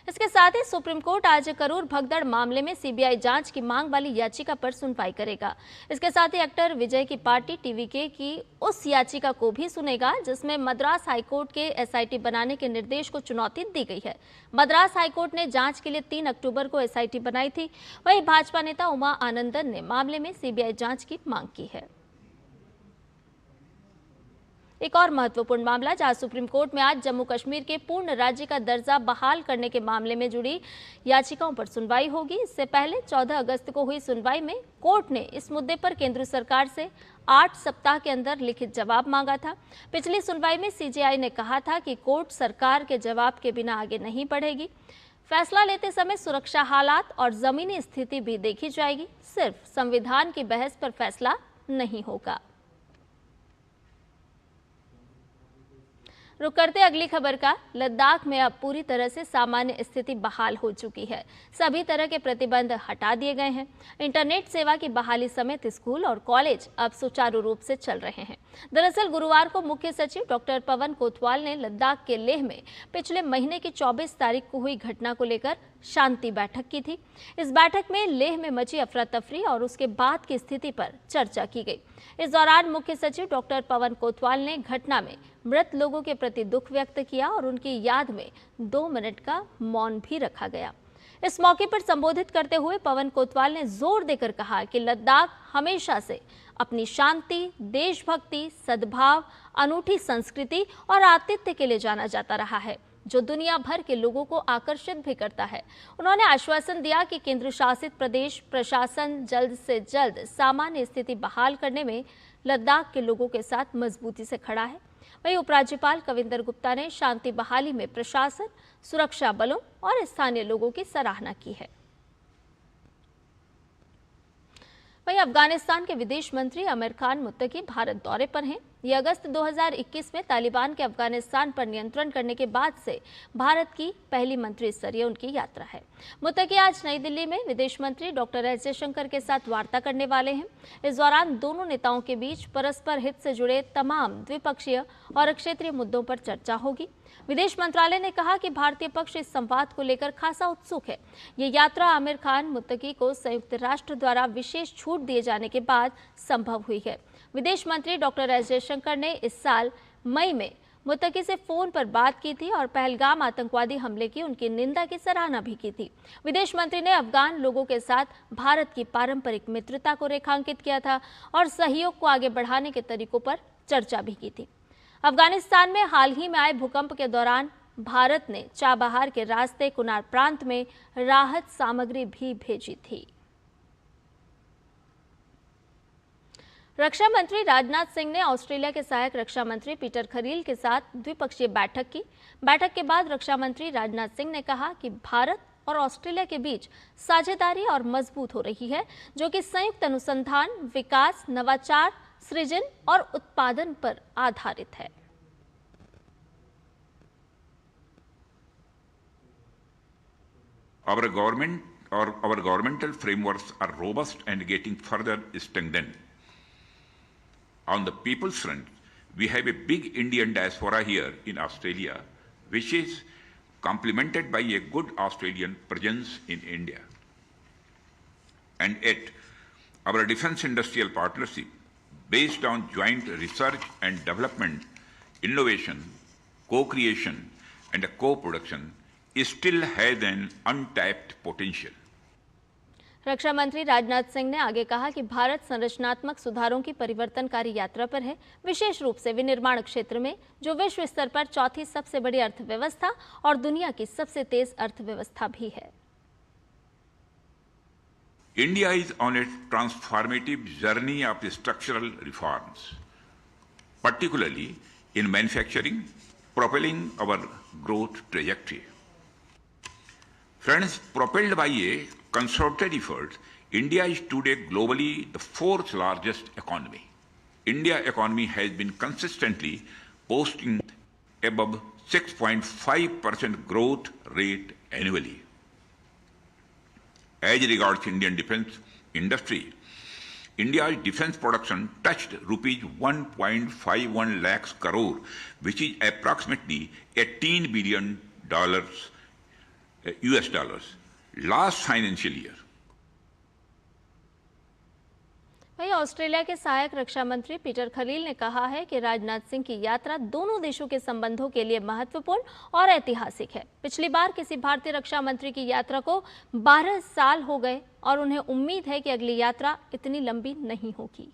इसके साथ ही सुप्रीम कोर्ट आज करूर भगदड़ मामले में सीबीआई जांच की मांग वाली याचिका पर सुनवाई करेगा। इसके साथ ही एक्टर विजय की पार्टी टीवीके की उस याचिका को भी सुनेगा जिसमें मद्रास हाईकोर्ट के एसआईटी बनाने के निर्देश को चुनौती दी गई है। मद्रास हाईकोर्ट ने जांच के लिए 3 अक्टूबर को एसआईटी बनाई थी। वहीं भाजपा नेता उमा आनंदन ने मामले में सीबीआई जांच की मांग की है। एक और महत्वपूर्ण मामला, जहां सुप्रीम कोर्ट में आज जम्मू कश्मीर के पूर्ण राज्य का दर्जा बहाल करने के मामले में जुड़ी याचिकाओं पर सुनवाई होगी। इससे पहले 14 अगस्त को हुई सुनवाई में कोर्ट ने इस मुद्दे पर केंद्र सरकार से 8 सप्ताह के अंदर लिखित जवाब मांगा था। पिछली सुनवाई में सीजेआई ने कहा था कि कोर्ट सरकार के जवाब के बिना आगे नहीं बढ़ेगी। फैसला लेते समय सुरक्षा हालात और जमीनी स्थिति भी देखी जाएगी। सिर्फ संविधान की बहस पर फैसला नहीं होगा। रुक करते अगली खबर का। लद्दाख में अब पूरी तरह से सामान्य स्थिति बहाल हो चुकी है। सभी तरह के प्रतिबंध हटा दिए गए हैं। इंटरनेट सेवा की बहाली समेत स्कूल और कॉलेज अब सुचारू रूप से चल रहे हैं। दरअसल गुरुवार को मुख्य सचिव डॉक्टर पवन कोतवाल ने लद्दाख के लेह में पिछले महीने की 24 तारीख को हुई घटना को लेकर शांति बैठक की थी। इस बैठक में लेह में मची अफरा तफरी और उसके बाद की स्थिति पर चर्चा की गई। इस दौरान मुख्य सचिव डॉक्टर पवन कोतवाल ने घटना में मृत लोगों के प्रति दुख व्यक्त किया और उनकी याद में 2 मिनट का मौन भी रखा गया। इस मौके पर संबोधित करते हुए पवन कोतवाल ने जोर देकर कहा कि लद्दाख हमेशा से अपनी शांति, देशभक्ति, सद्भाव, अनूठी संस्कृति और आतिथ्य के लिए जाना जाता रहा है, जो दुनिया भर के लोगों को आकर्षित भी करता है। उन्होंने आश्वासन दिया कि केंद्र शासित प्रदेश प्रशासन जल्द से जल्द सामान्य स्थिति बहाल करने में लद्दाख के लोगों के साथ मजबूती से खड़ा है। वहीं उपराज्यपाल कविंदर गुप्ता ने शांति बहाली में प्रशासन, सुरक्षा बलों और स्थानीय लोगों की सराहना की है। वहीं अफगानिस्तान के विदेश मंत्री आमिर खान मुत्तकी भारत दौरे पर हैं। ये अगस्त 2021 में तालिबान के अफगानिस्तान पर नियंत्रण करने के बाद से भारत की पहली मंत्री स्तरीय उनकी यात्रा है। मुत्तकी आज नई दिल्ली में विदेश मंत्री डॉक्टर एस जयशंकर के साथ वार्ता करने वाले हैं। इस दौरान दोनों नेताओं के बीच परस्पर हित से जुड़े तमाम द्विपक्षीय और क्षेत्रीय मुद्दों पर चर्चा होगी। विदेश मंत्रालय ने कहा कि भारतीय पक्ष इस संवाद को लेकर खासा उत्सुक है। ये यात्रा आमिर खान मुत्तकी को संयुक्त राष्ट्र द्वारा विशेष छूट दिए जाने के बाद संभव हुई है। विदेश मंत्री डॉक्टर एस जयशंकर ने इस साल मई में मुत्तकी से फोन पर बात की थी और पहलगाम आतंकवादी हमले की उनकी निंदा की सराहना भी की थी। विदेश मंत्री ने अफगान लोगों के साथ भारत की पारंपरिक मित्रता को रेखांकित किया था और सहयोग को आगे बढ़ाने के तरीकों पर चर्चा भी की थी। अफगानिस्तान में हाल ही में आए भूकंप के दौरान भारत ने चाबहार के रास्ते कुनार प्रांत में राहत सामग्री भी भेजी थी। रक्षा मंत्री राजनाथ सिंह ने ऑस्ट्रेलिया के सहायक रक्षा मंत्री पीटर खरील के साथ द्विपक्षीय बैठक की। बैठक के बाद रक्षा मंत्री राजनाथ सिंह ने कहा कि भारत और ऑस्ट्रेलिया के बीच साझेदारी और मजबूत हो रही है, जो कि संयुक्त अनुसंधान, विकास, नवाचार, सृजन और उत्पादन पर आधारित है। Our governmental frameworks are robust and getting further strengthened. On the people's front, we have a big Indian diaspora here in Australia, which is complemented by a good Australian presence in India. And yet, our defense industrial partnership, based on joint research and development, innovation, co-creation, and co-production, still has an untapped potential. रक्षा मंत्री राजनाथ सिंह ने आगे कहा कि भारत संरचनात्मक सुधारों की परिवर्तनकारी यात्रा पर है, विशेष रूप से विनिर्माण क्षेत्र में, जो विश्व स्तर पर चौथी सबसे बड़ी अर्थव्यवस्था और दुनिया की सबसे तेज अर्थव्यवस्था भी है। India is on a transformative journey of structural reforms, particularly in manufacturing, propelling our growth trajectory. Friends, propelled by a concerted effort, India is today globally the fourth largest economy. India economy has been consistently posting above 6.5% growth rate annually. As regards Indian defense industry, India's defense production touched rupees 1.51 lakhs crore, which is approximately $18 billion US dollars last financial year. वहीं ऑस्ट्रेलिया के सहायक रक्षा मंत्री पीटर खलील ने कहा है कि राजनाथ सिंह की यात्रा दोनों देशों के संबंधों के लिए महत्वपूर्ण और ऐतिहासिक है। पिछली बार किसी भारतीय रक्षा मंत्री की यात्रा को 12 साल हो गए और उन्हें उम्मीद है कि अगली यात्रा इतनी लंबी नहीं होगी।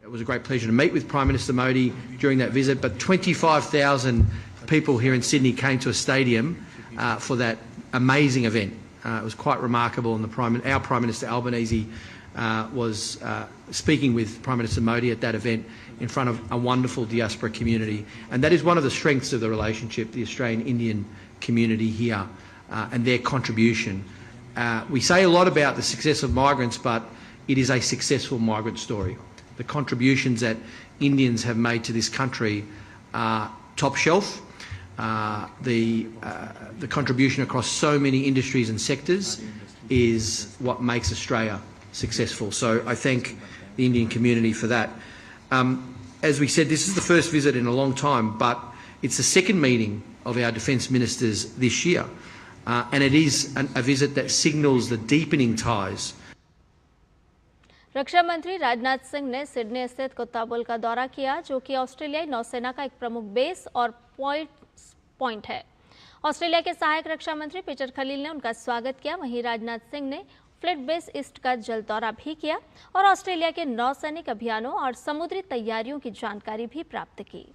It was a great pleasure to meet with Prime Minister Modi during that visit, but 25,000 people here in Sydney came to a stadium for that amazing event. It was quite remarkable, and our Prime Minister Albanese was speaking with Prime Minister Modi at that event in front of a wonderful diaspora community, and that is one of the strengths of the relationship, the Australian-Indian community here and their contribution. We say a lot about the success of migrants, but it is a successful migrant story. The contributions that Indians have made to this country are top shelf. The contribution across so many industries and sectors is what makes Australia successful. So I thank the Indian community for that. As we said, this is the first visit in a long time, but it's the second meeting of our defence ministers this year, and it is a visit that signals the deepening ties. रक्षा मंत्री राजनाथ सिंह ने सिडनी स्थित कुत्ताबुल का दौरा किया, जो कि ऑस्ट्रेलियाई नौसेना का एक प्रमुख बेस और पॉइंट है। ऑस्ट्रेलिया के सहायक रक्षा मंत्री पीटर खलील ने उनका स्वागत किया। वहीं राजनाथ सिंह ने फ्लीट बेस ईस्ट का जल दौरा भी किया और ऑस्ट्रेलिया के नौसैनिक अभियानों और समुद्री तैयारियों की जानकारी भी प्राप्त की।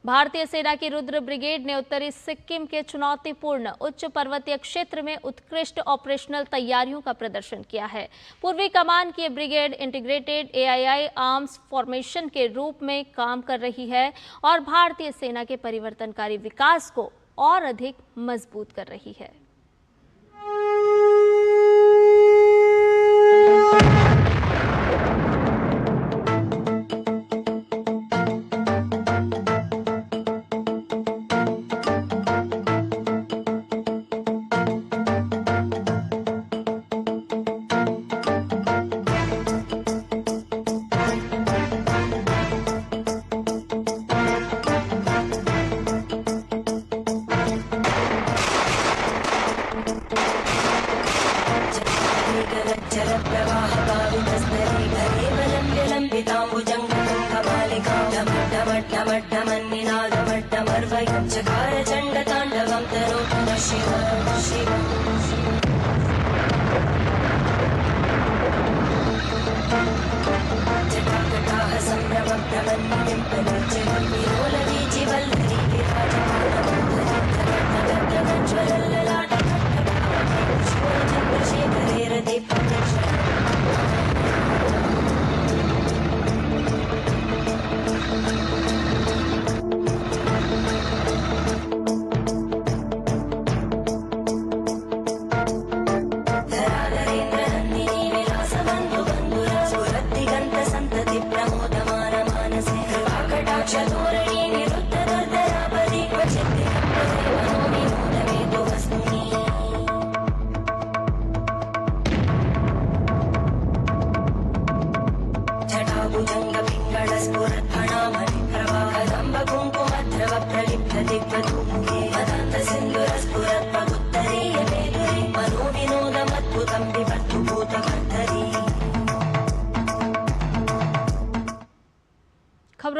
भारतीय सेना की रुद्र ब्रिगेड ने उत्तरी सिक्किम के चुनौतीपूर्ण उच्च पर्वतीय क्षेत्र में उत्कृष्ट ऑपरेशनल तैयारियों का प्रदर्शन किया है। पूर्वी कमान की ब्रिगेड इंटीग्रेटेड एआईआई आर्म्स फॉर्मेशन के रूप में काम कर रही है और भारतीय सेना के परिवर्तनकारी विकास को और अधिक मजबूत कर रही है।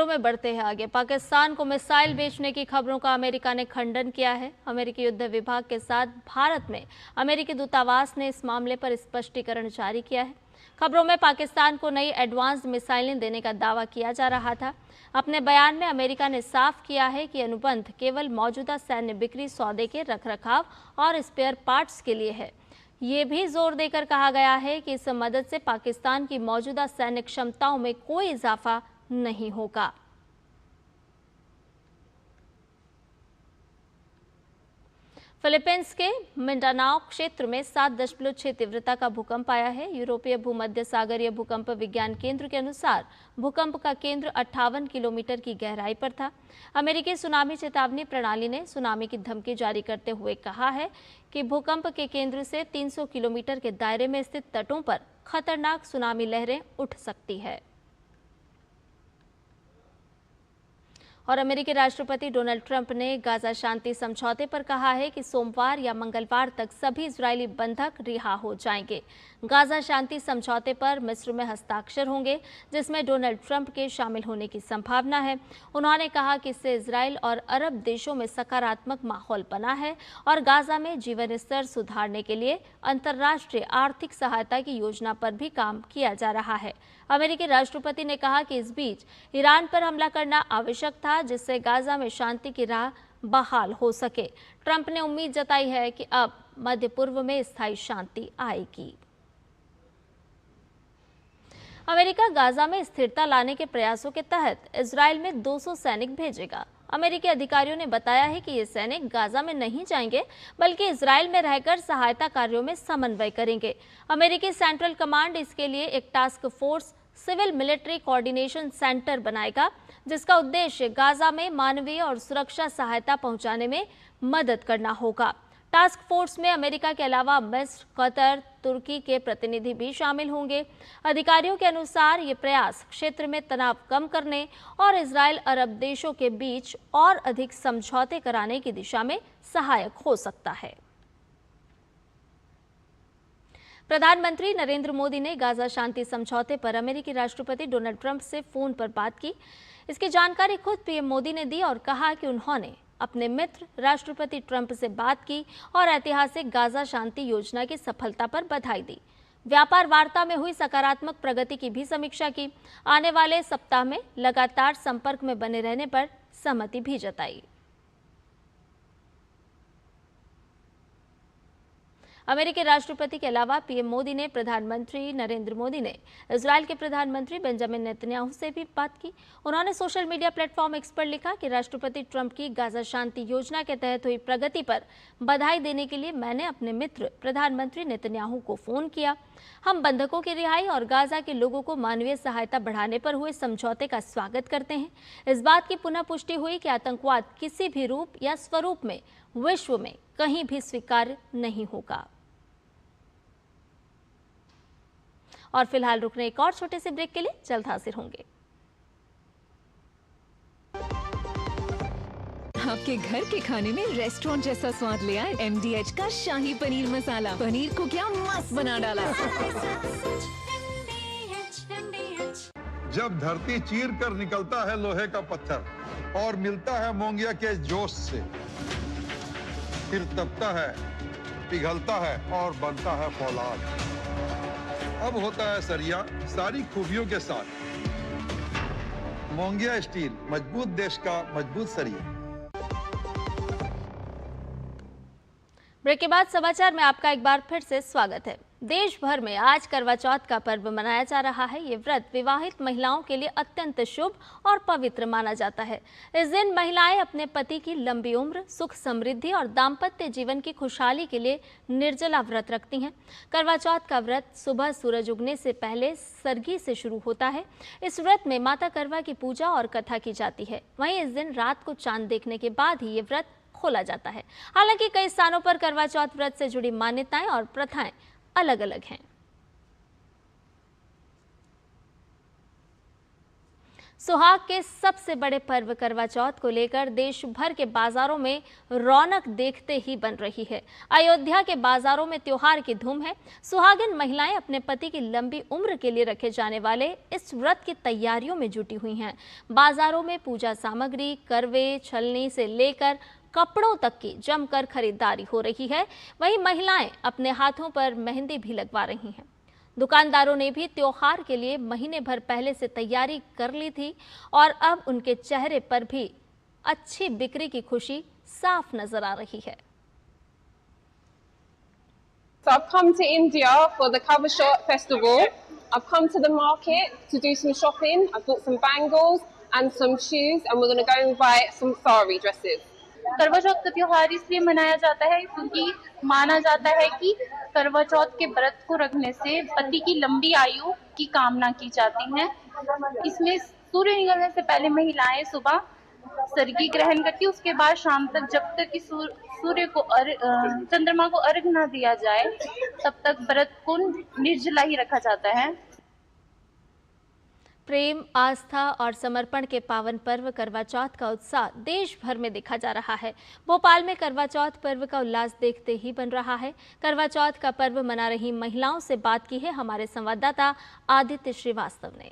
खबरों में बढ़ते हैं आगे। पाकिस्तान को मिसाइल बेचने की खबरों का अमेरिका ने खंडन किया है। अमेरिकी युद्ध विभाग के साथ भारत में अमेरिकी दूतावास ने इस मामले पर स्पष्टीकरण जारी किया है। खबरों में पाकिस्तान को नई एडवांस्ड मिसाइलें देने का दावा किया जा रहा था। अपने बयान में अमेरिका ने साफ किया है कि अनुबंध केवल मौजूदा सैन्य बिक्री सौदे के रखरखाव और स्पेयर पार्ट्स के लिए है। ये भी जोर देकर कहा गया है कि इस मदद से पाकिस्तान की मौजूदा सैन्य क्षमताओं में कोई इजाफा नहीं होगा। फिलीपींस के मिंडानाओ क्षेत्र में 7.6 तीव्रता का भूकंप आया है। यूरोपीय भूमध्य सागरीय भूकंप विज्ञान केंद्र के अनुसार भूकंप का केंद्र 58 किलोमीटर की गहराई पर था। अमेरिकी सुनामी चेतावनी प्रणाली ने सुनामी की धमकी जारी करते हुए कहा है कि भूकंप के केंद्र से 300 किलोमीटर के दायरे में स्थित तटों पर खतरनाक सुनामी लहरें उठ सकती है। और अमेरिकी राष्ट्रपति डोनाल्ड ट्रंप ने गाजा शांति समझौते पर कहा है कि सोमवार या मंगलवार तक सभी इजरायली बंधक रिहा हो जाएंगे। गाजा शांति समझौते पर मिस्र में हस्ताक्षर होंगे, जिसमें डोनाल्ड ट्रंप के शामिल होने की संभावना है। उन्होंने कहा कि इससे इजरायल और अरब देशों में सकारात्मक माहौल बना है और गाजा में जीवन स्तर सुधारने के लिए अंतर्राष्ट्रीय आर्थिक सहायता की योजना पर भी काम किया जा रहा है। अमेरिकी राष्ट्रपति ने कहा कि इस बीच ईरान पर हमला करना आवश्यक था, जिससे गाजा में शांति की राह बहाल हो सके। ट्रंप ने उम्मीद जताई है कि अब मध्य पूर्व में स्थायी शांति आएगी। अमेरिका गाजा में स्थिरता लाने के प्रयासों के तहत इजरायल में 200 सैनिक भेजेगा। अमेरिकी अधिकारियों ने बताया है कि ये सैनिक गाजा में नहीं जाएंगे, बल्कि इजरायल में रहकर सहायता कार्यों में समन्वय करेंगे। अमेरिकी सेंट्रल कमांड इसके लिए एक task force civil military coordination centre बनाएगा, जिसका उद्देश्य गाजा में मानवीय और सुरक्षा सहायता पहुंचाने में मदद करना होगा। टास्क फोर्स में अमेरिका के अलावा मिस्र, कतर, तुर्की के प्रतिनिधि भी शामिल होंगे। अधिकारियों के अनुसार ये प्रयास क्षेत्र में तनाव कम करने और इजरायल अरब देशों के बीच और अधिक समझौते कराने की दिशा में सहायक हो सकता है। प्रधानमंत्री नरेंद्र मोदी ने गाजा शांति समझौते पर अमेरिकी राष्ट्रपति डोनाल्ड ट्रंप से फोन पर बात की। इसकी जानकारी खुद पीएम मोदी ने दी और कहा कि उन्होंने अपने मित्र राष्ट्रपति ट्रंप से बात की और ऐतिहासिक गाजा शांति योजना की सफलता पर बधाई दी। व्यापार वार्ता में हुई सकारात्मक प्रगति की भी समीक्षा की। आने वाले सप्ताह में लगातार संपर्क में बने रहने पर सहमति भी जताई। अमेरिकी राष्ट्रपति के अलावा पीएम मोदी ने प्रधानमंत्री नरेंद्र मोदी ने इजरायल के प्रधानमंत्री बेंजामिन नेतन्याहू से भी बात की। उन्होंने सोशल मीडिया प्लेटफॉर्म एक्स पर लिखा कि राष्ट्रपति ट्रंप की गाजा शांति योजना के तहत हुई प्रगति पर बधाई देने के लिए मैंने अपने मित्र प्रधानमंत्री नेतन्याहू को फोन किया। हम बंधकों की रिहाई और गाजा के लोगों को मानवीय सहायता बढ़ाने पर हुए समझौते का स्वागत करते हैं। इस बात की पुनः पुष्टि हुई कि आतंकवाद किसी भी रूप या स्वरूप में विश्व में कहीं भी स्वीकार्य नहीं होगा। और फिलहाल रुकने एक और छोटे से ब्रेक के लिए जल्द हाजिर होंगे। आपके घर के खाने में रेस्टोरेंट जैसा स्वाद ले आए MDH का शाही पनीर मसाला। पनीर को क्या मस्त बना डाला। जब धरती चीर कर निकलता है लोहे का पत्थर और मिलता है मोंगिया के जोश से, फिर तपता है, पिघलता है और बनता है फौलाद। अब होता है सरिया सारी खूबियों के साथ। मोंगिया स्टील, मजबूत देश का मजबूत सरिया। ब्रेक के बाद समाचार में आपका एक बार फिर से स्वागत है। देश भर में आज करवा चौथ का पर्व मनाया जा रहा है। ये व्रत विवाहित महिलाओं के लिए अत्यंत शुभ और पवित्र माना जाता है। इस दिन महिलाएं अपने पति की लंबी उम्र, सुख समृद्धि और दाम्पत्य जीवन की खुशहाली के लिए निर्जला व्रत रखती हैं। करवा चौथ का व्रत सुबह सूरज उगने से पहले सरगी से शुरू होता है। इस व्रत में माता करवा की पूजा और कथा की जाती है। वहीं इस दिन रात को चांद देखने के बाद ही ये व्रत खोला जाता है। हालांकि कई स्थानों पर करवा चौथ व्रत से जुड़ी मान्यताएं और प्रथाएं अलग अलग हैं। सुहाग के सबसे बड़े पर्व करवा चौथ को लेकर देश भर के बाजारों में रौनक देखते ही बन रही है। अयोध्या के बाजारों में त्योहार की धूम है। सुहागिन महिलाएं अपने पति की लंबी उम्र के लिए रखे जाने वाले इस व्रत की तैयारियों में जुटी हुई हैं। बाजारों में पूजा सामग्री, करवे, छलनी से लेकर कपड़ों तक की जमकर खरीदारी हो रही है। वहीं महिलाएं अपने हाथों पर मेहंदी भी लगवा रही हैं। दुकानदारों ने भी त्योहार के लिए महीने भर पहले से तैयारी कर ली थी और अब उनके चेहरे पर भी अच्छी बिक्री की खुशी साफ नजर आ रही है। So I've come to India for the Cover Shop Festival. I've come to the market to do some shopping. I've bought some bangles and some shoes, and we're going to go and buy some sari dresses. करवा चौथ का त्योहार इसलिए मनाया जाता है क्योंकि माना जाता है कि करवा चौथ के व्रत को रखने से पति की लंबी आयु की कामना की जाती है। इसमें सूर्य निकलने से पहले महिलाएं सुबह सरगी ग्रहण करती, उसके बाद शाम तक जब तक कि सूर्य को चंद्रमा को अर्घ न दिया जाए तब तक व्रत को निर्जला ही रखा जाता है। प्रेम, आस्था और समर्पण के पावन पर्व करवा चौथ का उत्साह देश भर में देखा जा रहा है। भोपाल में करवा चौथ पर्व का उल्लास देखते ही बन रहा है। करवा चौथ का पर्व मना रही महिलाओं से बात की है हमारे संवाददाता आदित्य श्रीवास्तव ने।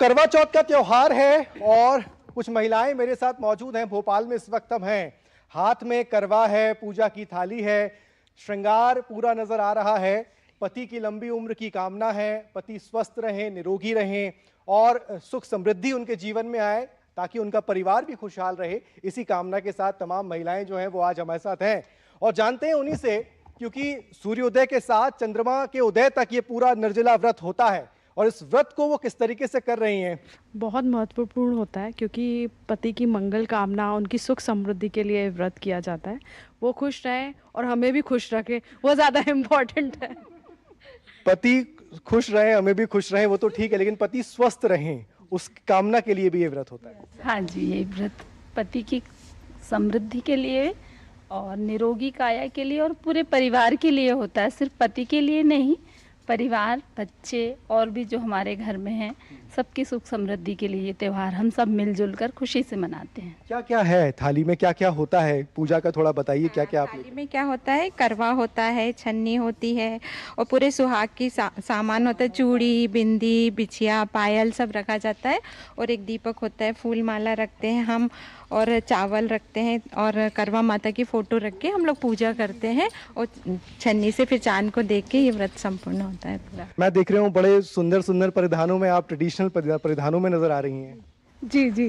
करवा चौथ का त्योहार है और कुछ महिलाएं मेरे साथ मौजूद हैं। भोपाल में इस वक्त हम हैं। हाथ में करवा है, पूजा की थाली है, श्रृंगार पूरा नजर आ रहा है। पति की लंबी उम्र की कामना है, पति स्वस्थ रहें, निरोगी रहें और सुख समृद्धि उनके जीवन में आए ताकि उनका परिवार भी खुशहाल रहे। इसी कामना के साथ तमाम महिलाएं जो हैं वो आज हमारे साथ हैं और जानते हैं उन्हीं से, क्योंकि सूर्योदय के साथ चंद्रमा के उदय तक ये पूरा निर्जला व्रत होता है और इस व्रत को वो किस तरीके से कर रही हैं। बहुत महत्वपूर्ण होता है क्योंकि पति की मंगल कामना, उनकी सुख समृद्धि के लिए व्रत किया जाता है। वो खुश रहें और हमें भी खुश रखें, वो ज़्यादा इम्पोर्टेंट है। पति खुश रहे, हमें भी खुश रहे, वो तो ठीक है, लेकिन पति स्वस्थ रहें उस कामना के लिए भी ये व्रत होता है। हाँ जी, ये व्रत पति की समृद्धि के लिए और निरोगी काया के लिए और पूरे परिवार के लिए होता है। सिर्फ पति के लिए नहीं, परिवार, बच्चे और भी जो हमारे घर में हैं, सबकी सुख समृद्धि के लिए ये त्यौहार हम सब मिलजुल कर खुशी से मनाते हैं। क्या क्या है थाली में, क्या क्या होता है? पूजा का थोड़ा बताइए, क्या क्या थाली में क्या होता है? करवा होता है, छन्नी होती है और पूरे सुहाग की सामान होता है। चूड़ी, बिंदी, बिछिया, पायल सब रखा जाता है और एक दीपक होता है, फूल माला रखते हैं हम और चावल रखते हैं और करवा माता की फोटो रख के हम लोग पूजा करते हैं और छन्नी से फिर चांद को देख के ये व्रत संपूर्ण होता है पूरा। मैं देख रहा हूँ बड़े सुंदर सुंदर परिधानों में, आप ट्रेडिशनल परिधानों में नजर आ रही हैं। जी जी,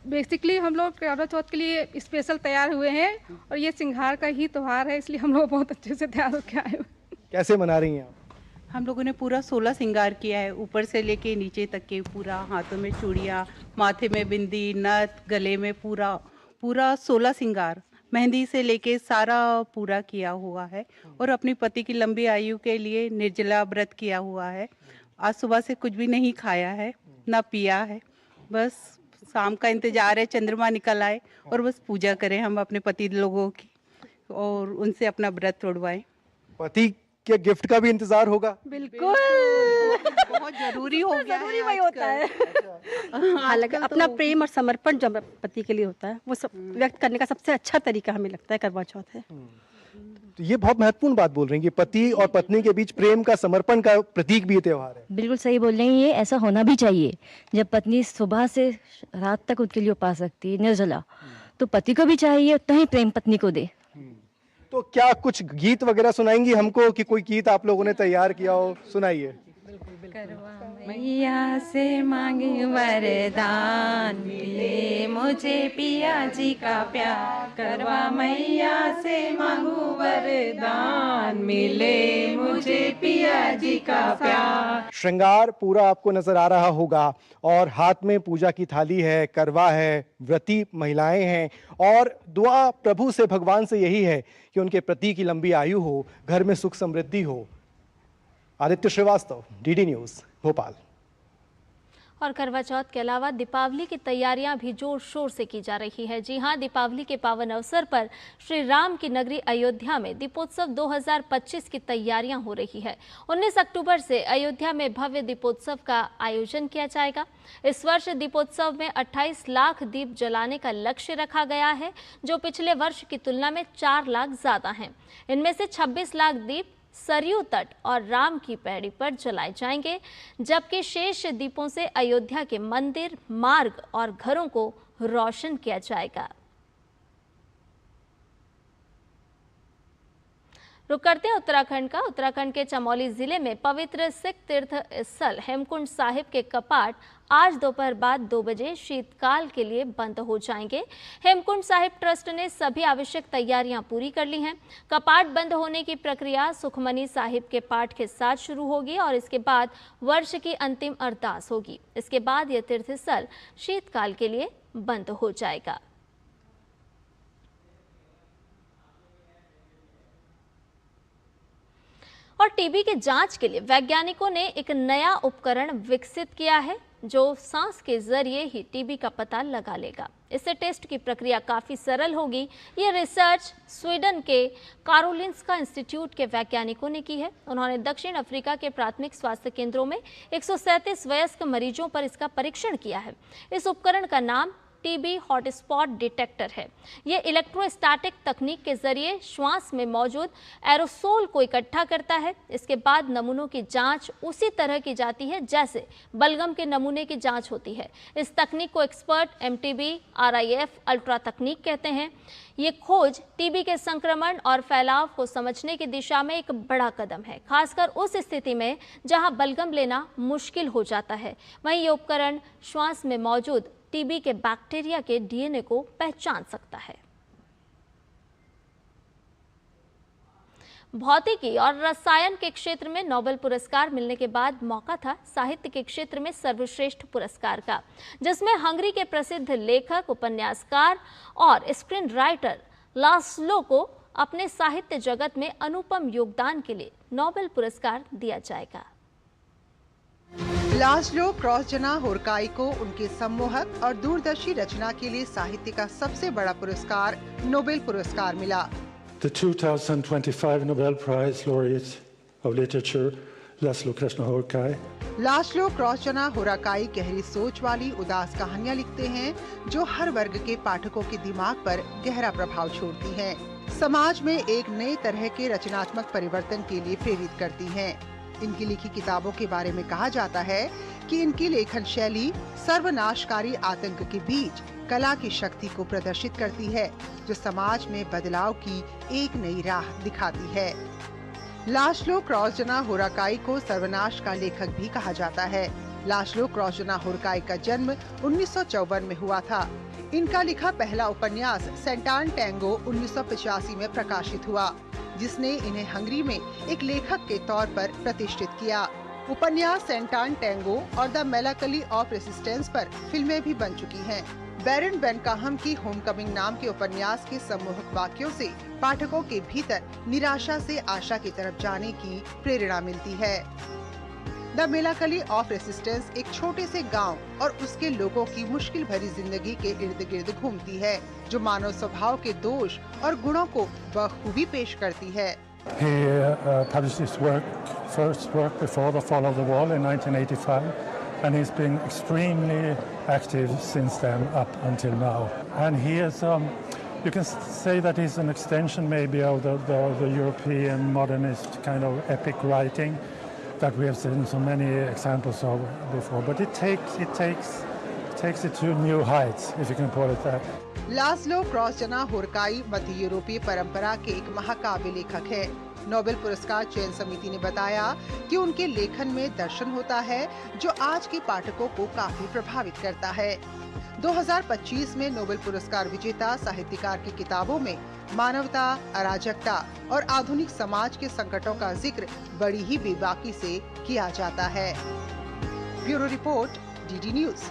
बेसिकली हम लोग करवा चौथ के लिए स्पेशल तैयार हुए हैं और ये सिंगार का ही त्योहार है, इसलिए हम लोग बहुत अच्छे से तैयार होकर आए हुए। कैसे मना रही हैं आप? हम लोगों ने पूरा 16 श्रृंगार किया है, ऊपर से लेके नीचे तक के पूरा। हाथों में चूड़ियाँ, माथे में बिंदी, नथ, गले में पूरा 16 श्रृंगार, मेहंदी से लेके सारा पूरा किया हुआ है और अपनी पति की लंबी आयु के लिए निर्जला व्रत किया हुआ है। आज सुबह से कुछ भी नहीं खाया है, ना पिया है, बस शाम का इंतजार है चंद्रमा निकल आए और बस पूजा करें हम अपने पति लोगों की और उनसे अपना व्रत तोड़वाएं। पति के गिफ्ट का भी इंतजार होगा? बिल्कुल, बहुत जरूरी हो गया है, वही होता है। हालांकि अपना प्रेम और समर्पण जो पति के लिए होता है वो सब व्यक्त करने का सबसे अच्छा तरीका हमें लगता है करवा चौथ है। तो ये बहुत महत्वपूर्ण बात बोल रही हैं कि पति और पत्नी के बीच प्रेम का, समर्पण का प्रतीक भी ये त्योहार है। बिल्कुल सही बोल रही हैं, ये ऐसा होना भी चाहिए। जब पत्नी सुबह से रात तक उनके लिए उपास रखती है निर्जला, तो पति को भी चाहिए उतना ही प्रेम पत्नी को दे। तो क्या कुछ गीत वगैरह सुनाएंगी हमको कि कोई गीत आप लोगों ने तैयार किया हो? सुनाइए। मैया से मांगी वरदान, मिले मुझे पिया जी का प्यार। करवा मैया से मांगू वरदान, मिले मुझे पिया जी का प्यार। श्रृंगार पूरा आपको नजर आ रहा होगा और हाथ में पूजा की थाली है, करवा है, व्रती महिलाएं हैं और दुआ प्रभु से, भगवान से यही है कि उनके पति की लंबी आयु हो, घर में सुख समृद्धि हो। Aditya Shrivastava, DD news, Bhopal. और करवा चौथ के अलावा दीपावली की तैयारियां भी जोर शोर से की जा रही है। जी हां, दीपावली के पावन अवसर पर श्री राम की नगरी अयोध्या में दीपोत्सव 2025 की तैयारियां हो रही है। 19 अक्टूबर से अयोध्या में भव्य दीपोत्सव का आयोजन किया जाएगा। इस वर्ष दीपोत्सव में 28 लाख दीप जलाने का लक्ष्य रखा गया है, जो पिछले वर्ष की तुलना में 4 लाख ज्यादा हैं। इनमें से 26 लाख दीप सरयू तट और राम की पैड़ी पर जलाए जाएंगे, जबकि शेष दीपों से अयोध्या के मंदिर, मार्ग और घरों को रोशन किया जाएगा। रुक करते हैं उत्तराखंड का। उत्तराखंड के चमोली जिले में पवित्र सिख तीर्थ स्थल हेमकुंड साहिब के कपाट आज दोपहर बाद 2 बजे शीतकाल के लिए बंद हो जाएंगे। हेमकुंड साहिब ट्रस्ट ने सभी आवश्यक तैयारियां पूरी कर ली हैं। कपाट बंद होने की प्रक्रिया सुखमनी साहिब के पाठ के साथ शुरू होगी और इसके बाद वर्ष की अंतिम अरदास होगी। इसके बाद यह तीर्थ स्थल शीतकाल के लिए बंद हो जाएगा। और टीबी की जांच के लिए वैज्ञानिकों ने एक नया उपकरण विकसित किया है, जो सांस के जरिए ही टीबी का पता लगा लेगा। इससे टेस्ट की प्रक्रिया काफी सरल होगी। ये रिसर्च स्वीडन के कारोलिंस्का इंस्टीट्यूट के वैज्ञानिकों ने की है। उन्होंने दक्षिण अफ्रीका के प्राथमिक स्वास्थ्य केंद्रों में 137 वयस्क मरीजों पर इसका परीक्षण किया है। इस उपकरण का नाम टीबी हॉटस्पॉट डिटेक्टर है। ये इलेक्ट्रोस्टैटिक तकनीक के जरिए श्वास में मौजूद एरोसोल को इकट्ठा करता है। इसके बाद नमूनों की जांच उसी तरह की जाती है जैसे बलगम के नमूने की जांच होती है। इस तकनीक को एक्सपर्ट एमटीबी RIF अल्ट्रा तकनीक कहते हैं। ये खोज टीबी के संक्रमण और फैलाव को समझने की दिशा में एक बड़ा कदम है, खासकर उस स्थिति में जहां बलगम लेना मुश्किल हो जाता है। वहीं ये उपकरण श्वास में मौजूद टीबी के बैक्टीरिया के DNA को पहचान सकता है। भौतिकी और रसायन के क्षेत्र में नोबेल पुरस्कार मिलने के बाद मौका था साहित्य के क्षेत्र में सर्वश्रेष्ठ पुरस्कार का, जिसमें हंगरी के प्रसिद्ध लेखक, उपन्यासकार और स्क्रीन राइटर लास्लो को अपने साहित्य जगत में अनुपम योगदान के लिए नोबेल पुरस्कार दिया जाएगा। लास्लो क्रॉसजना होरकाई को उनके सम्मोहक और दूरदर्शी रचना के लिए साहित्य का सबसे बड़ा पुरस्कार नोबेल पुरस्कार मिला। The 2025 Nobel Prize laureate of literature, Laszlo Krasznahorkai. Laslo क्रॉसजना होरकाई गहरी सोच वाली उदास कहानियां लिखते हैं, जो हर वर्ग के पाठकों के दिमाग पर गहरा प्रभाव छोड़ती हैं। समाज में एक नए तरह के रचनात्मक परिवर्तन के लिए प्रेरित करती हैं। इनकी लिखी किताबों के बारे में कहा जाता है कि इनकी लेखन शैली सर्वनाशकारी आतंक के बीच कला की शक्ति को प्रदर्शित करती है, जो समाज में बदलाव की एक नई राह दिखाती है। लास्लो क्रॉसजना होरकाई को सर्वनाश का लेखक भी कहा जाता है। लास्लो क्रॉसजना होरकाई का जन्म 1954 में हुआ था। इनका लिखा पहला उपन्यास सेंटान टैंगो 1985 में प्रकाशित हुआ, जिसने इन्हें हंगरी में एक लेखक के तौर पर प्रतिष्ठित किया। उपन्यास सेंटान टैंगो और द मेलाकली ऑफ रेसिस्टेंस पर फिल्में भी बन चुकी हैं। बैरन बेनकाहम की होमकमिंग नाम के उपन्यास के सम्मोहक वाक्यों से पाठकों के भीतर निराशा से आशा की तरफ जाने की प्रेरणा मिलती है। द मेलाकली ऑफ रेसिस्टेंस एक छोटे से गांव और उसके लोगों की मुश्किल भरी जिंदगी के इर्द गिर्द घूमती है, जो मानव स्वभाव के दोष और गुणों को बखूबी पेश करती है। He published his first work before the fall of the wall in 1985, and he's been extremely active since then up until now. And he is, you can say that he's an extension maybe of the European modernist kind of epic writing that we have seen so many examples of before, but it takes it to new heights, if you can call it that. Laslo क्रॉसजना होरकाई मध्य यूरोपीय परंपरा के एक महाकाव्य लेखक है। नोबेल पुरस्कार चयन समिति ने बताया कि उनके लेखन में दर्शन होता है, जो आज के पाठकों को काफी प्रभावित करता है। 2025 में नोबेल पुरस्कार विजेता साहित्यकार की किताबों में मानवता, अराजकता और आधुनिक समाज के संकटों का जिक्र बड़ी ही बेबाकी से किया जाता है। Bureau report, DD news.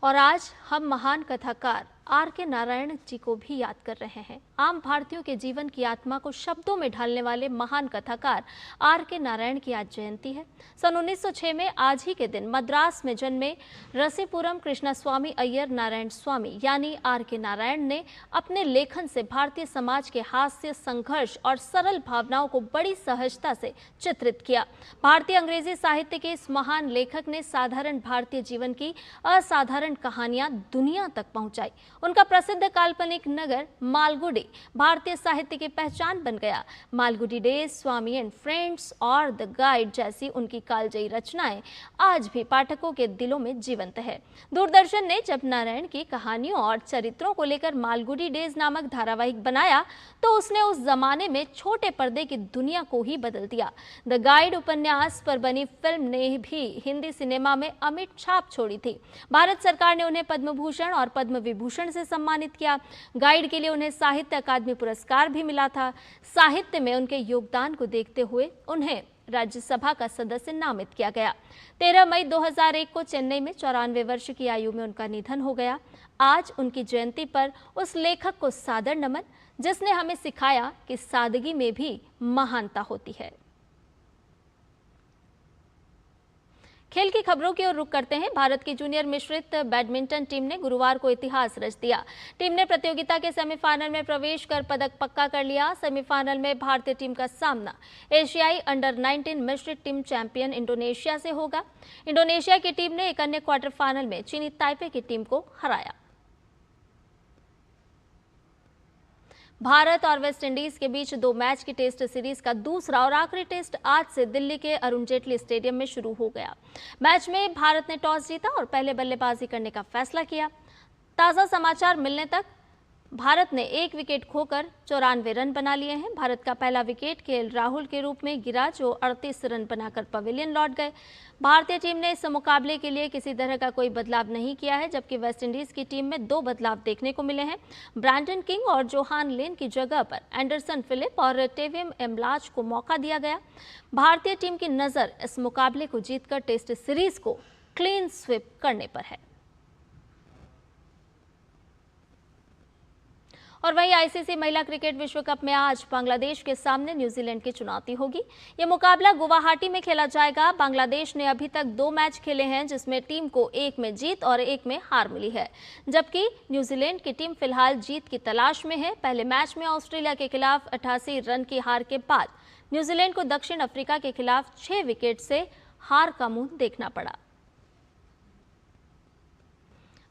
और आज हम महान कथाकार R.K. नारायण जी को भी याद कर रहे हैं। आम भारतीयों के जीवन की आत्मा को शब्दों में ढालने वाले महान कथाकार R.K. नारायण की आज जयंती है। सन 1906 में आज ही के दिन मद्रास में जन्मे रसीपुरम कृष्णस्वामी अय्यर नारायण स्वामी यानी R.K. नारायण ने अपने लेखन से भारतीय समाज के हास्य, संघर्ष और सरल भावनाओं को बड़ी सहजता से चित्रित किया। भारतीय अंग्रेजी साहित्य के इस महान लेखक ने साधारण भारतीय जीवन की असाधारण कहानियां दुनिया तक पहुंचाई। उनका प्रसिद्ध काल्पनिक नगर मालगुडी भारतीय साहित्य की पहचान बन गया। Malgudi days, Swami and friends और द गाइड जैसी उनकी कालजयी रचनाएं आज भी पाठकों के दिलों में जीवंत है। दूरदर्शन ने जब नारायण की कहानियों और चरित्रों को लेकर मालगुडी डेज नामक धारावाहिक बनाया तो उसने उस जमाने में छोटे पर्दे की दुनिया को ही बदल दिया। द गाइड उपन्यास पर बनी फिल्म ने भी हिंदी सिनेमा में अमिट छाप छोड़ी थी। भारत सरकार ने उन्हें पद्म भूषण और पद्म विभूषण से सम्मानित किया। गाइड के लिए उन्हें साहित्य अकादमी पुरस्कार भी मिला था। साहित्य में उनके योगदान को देखते हुए उन्हें राज्यसभा का सदस्य नामित किया गया। 13 मई 2001 को चेन्नई में 94 वर्ष की आयु में उनका निधन हो गया। आज उनकी जयंती पर उस लेखक को सादर नमन जिसने हमें सिखाया कि सादगी में भी महानता होती है। खेल की खबरों की ओर रुख करते हैं। भारत की जूनियर मिश्रित बैडमिंटन टीम ने गुरुवार को इतिहास रच दिया। टीम ने प्रतियोगिता के सेमीफाइनल में प्रवेश कर पदक पक्का कर लिया। सेमीफाइनल में भारतीय टीम का सामना एशियाई अंडर 19 मिश्रित टीम चैंपियन इंडोनेशिया से होगा। इंडोनेशिया की टीम ने एक अन्य क्वार्टर फाइनल में चीनी ताइपे की टीम को हराया। भारत और वेस्ट इंडीज के बीच 2 मैच की टेस्ट सीरीज का दूसरा और आखिरी टेस्ट आज से दिल्ली के अरुण जेटली स्टेडियम में शुरू हो गया। मैच में भारत ने टॉस जीता और पहले बल्लेबाजी करने का फैसला किया। ताज़ा समाचार मिलने तक भारत ने 1 विकेट खोकर 94 रन बना लिए हैं। भारत का पहला विकेट केएल राहुल के रूप में गिरा जो 38 रन बनाकर पवेलियन लौट गए। भारतीय टीम ने इस मुकाबले के लिए किसी तरह का कोई बदलाव नहीं किया है, जबकि वेस्टइंडीज की टीम में 2 बदलाव देखने को मिले हैं। ब्रैंडन किंग और जोहान लेन की जगह पर एंडरसन फिलिप और टेवियम एम्लाज को मौका दिया गया। भारतीय टीम की नज़र इस मुकाबले को जीतकर टेस्ट सीरीज को क्लीन स्वीप करने पर है। और वहीं आईसीसी महिला क्रिकेट विश्व कप में आज बांग्लादेश के सामने न्यूजीलैंड की चुनौती होगी। ये मुकाबला गुवाहाटी में खेला जाएगा। बांग्लादेश ने अभी तक 2 मैच खेले हैं जिसमें टीम को 1 में जीत और 1 में हार मिली है, जबकि न्यूजीलैंड की टीम फिलहाल जीत की तलाश में है। पहले मैच में ऑस्ट्रेलिया के खिलाफ 88 रन की हार के बाद न्यूजीलैंड को दक्षिण अफ्रीका के खिलाफ 6 विकेट से हार का मुंह देखना पड़ा।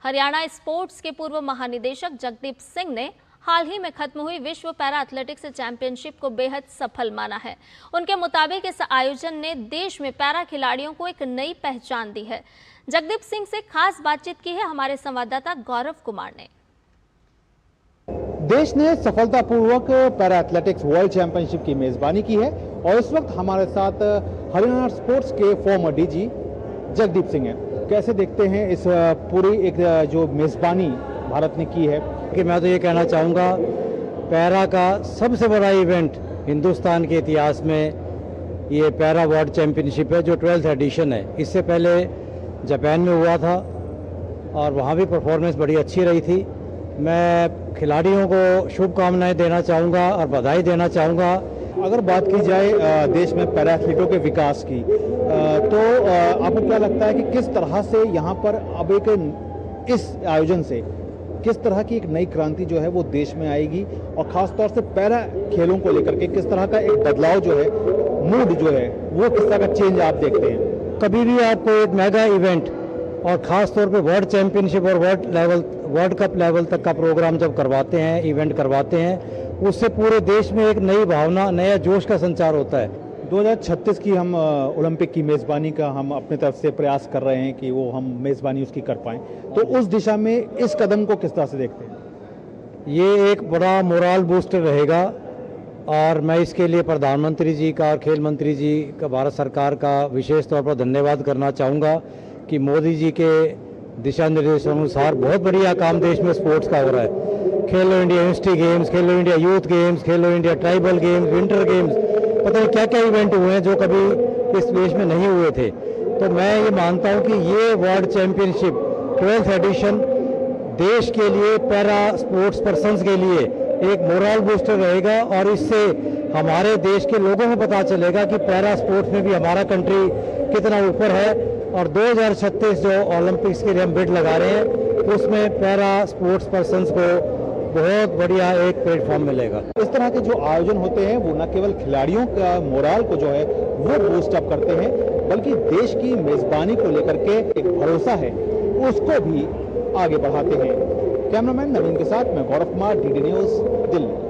हरियाणा स्पोर्ट्स के पूर्व महानिदेशक जगदीप सिंह ने हाल ही में खत्म हुई विश्व पैरा एथलेटिक्स चैंपियनशिप को बेहद सफल माना है। उनके मुताबिक इस आयोजन ने देश में पैरा खिलाड़ियों को एक नई पहचान दी है। जगदीप सिंह से खास बातचीत की है हमारे संवाददाता गौरव कुमार ने। देश ने सफलतापूर्वक पैरा एथलेटिक्स वर्ल्ड चैंपियनशिप की मेजबानी की है और इस वक्त हमारे साथ हरियाणा स्पोर्ट्स के फॉर्मर डीजी जगदीप सिंह हैं। कैसे देखते हैं इस पूरी एक जो मेजबानी भारत ने की है? कि मैं तो ये कहना चाहूँगा पैरा का सबसे बड़ा इवेंट हिंदुस्तान के इतिहास में ये पैरा वर्ल्ड चैंपियनशिप है जो 12th एडिशन है। इससे पहले जापान में हुआ था और वहाँ भी परफॉर्मेंस बड़ी अच्छी रही थी। मैं खिलाड़ियों को शुभकामनाएं देना चाहूँगा और बधाई देना चाहूँगा। अगर बात की जाए देश में पैरा एथलीटों के विकास की तो आपको क्या लगता है कि किस तरह से यहाँ पर अब एक इस आयोजन से किस तरह की एक नई क्रांति जो है वो देश में आएगी और खास तौर से पैरा खेलों को लेकर के किस तरह का एक बदलाव जो है, मूड जो है वो किस तरह का चेंज आप देखते हैं? कभी भी आपको एक मेगा इवेंट और ख़ास तौर पे वर्ल्ड चैंपियनशिप और वर्ल्ड कप लेवल तक का प्रोग्राम जब करवाते हैं, इवेंट करवाते हैं, उससे पूरे देश में एक नई भावना, नया जोश का संचार होता है। 2036 की हम ओलंपिक की मेज़बानी का हम अपने तरफ से प्रयास कर रहे हैं कि वो हम मेज़बानी उसकी कर पाएं, तो उस दिशा में इस कदम को किस तरह से देखते हैं? ये एक बड़ा मोरल बूस्टर रहेगा और मैं इसके लिए प्रधानमंत्री जी का और खेल मंत्री जी का, भारत सरकार का विशेष तौर पर धन्यवाद करना चाहूँगा कि मोदी जी के दिशा निर्देशानुसार बहुत बढ़िया काम देश में स्पोर्ट्स का हो रहा है। खेलो इंडिया यूनिवर्सिटी गेम्स, खेलो इंडिया यूथ गेम्स, खेलो India tribal games, winter games, पता नहीं क्या क्या इवेंट हुए हैं जो कभी इस देश में नहीं हुए थे। तो मैं ये मानता हूँ कि ये वर्ल्ड चैंपियनशिप 12th एडिशन देश के लिए, पैरा स्पोर्ट्स पर्सन्स के लिए एक मोरल बूस्टर रहेगा और इससे हमारे देश के लोगों को पता चलेगा कि पैरा स्पोर्ट्स में भी हमारा कंट्री कितना ऊपर है। और 2036 जो ओलंपिक्स के लिए हम बिड लगा रहे हैं उसमें पैरा स्पोर्ट्स पर्सन्स को बहुत बढ़िया एक प्लेटफॉर्म मिलेगा। इस तरह के जो आयोजन होते हैं वो न केवल खिलाड़ियों का मोराल को जो है वो बूस्ट अप करते हैं, बल्कि देश की मेजबानी को लेकर के एक भरोसा है उसको भी आगे बढ़ाते हैं। कैमरामैन नवीन के साथ मैं गौरव कुमार, डीडी न्यूज, दिल्ली।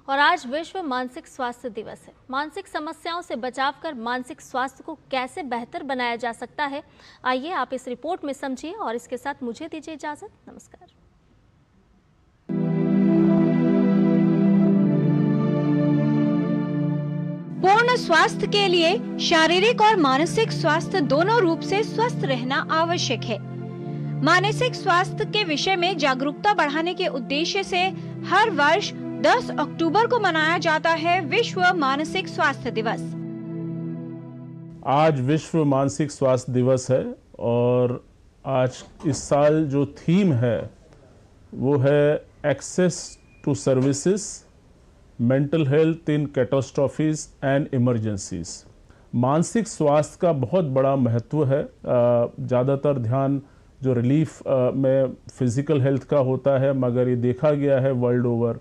और आज विश्व मानसिक स्वास्थ्य दिवस है। मानसिक समस्याओं से बचाव कर मानसिक स्वास्थ्य को कैसे बेहतर बनाया जा सकता है, आइए आप इस रिपोर्ट में समझिए और इसके साथ मुझे दीजिए इजाजत। नमस्कार। पूर्ण स्वास्थ्य के लिए शारीरिक और मानसिक स्वास्थ्य दोनों रूप से स्वस्थ रहना आवश्यक है। मानसिक स्वास्थ्य के विषय में जागरूकता बढ़ाने के उद्देश्य से हर वर्ष 10 अक्टूबर को मनाया जाता है विश्व मानसिक स्वास्थ्य दिवस। आज विश्व मानसिक स्वास्थ्य दिवस है और आज इस साल जो थीम है वो है access to services, mental health in catastrophes and emergencies. मानसिक स्वास्थ्य का बहुत बड़ा महत्व है। ज़्यादातर ध्यान जो रिलीफ में फिजिकल हेल्थ का होता है, मगर ये देखा गया है वर्ल्ड ओवर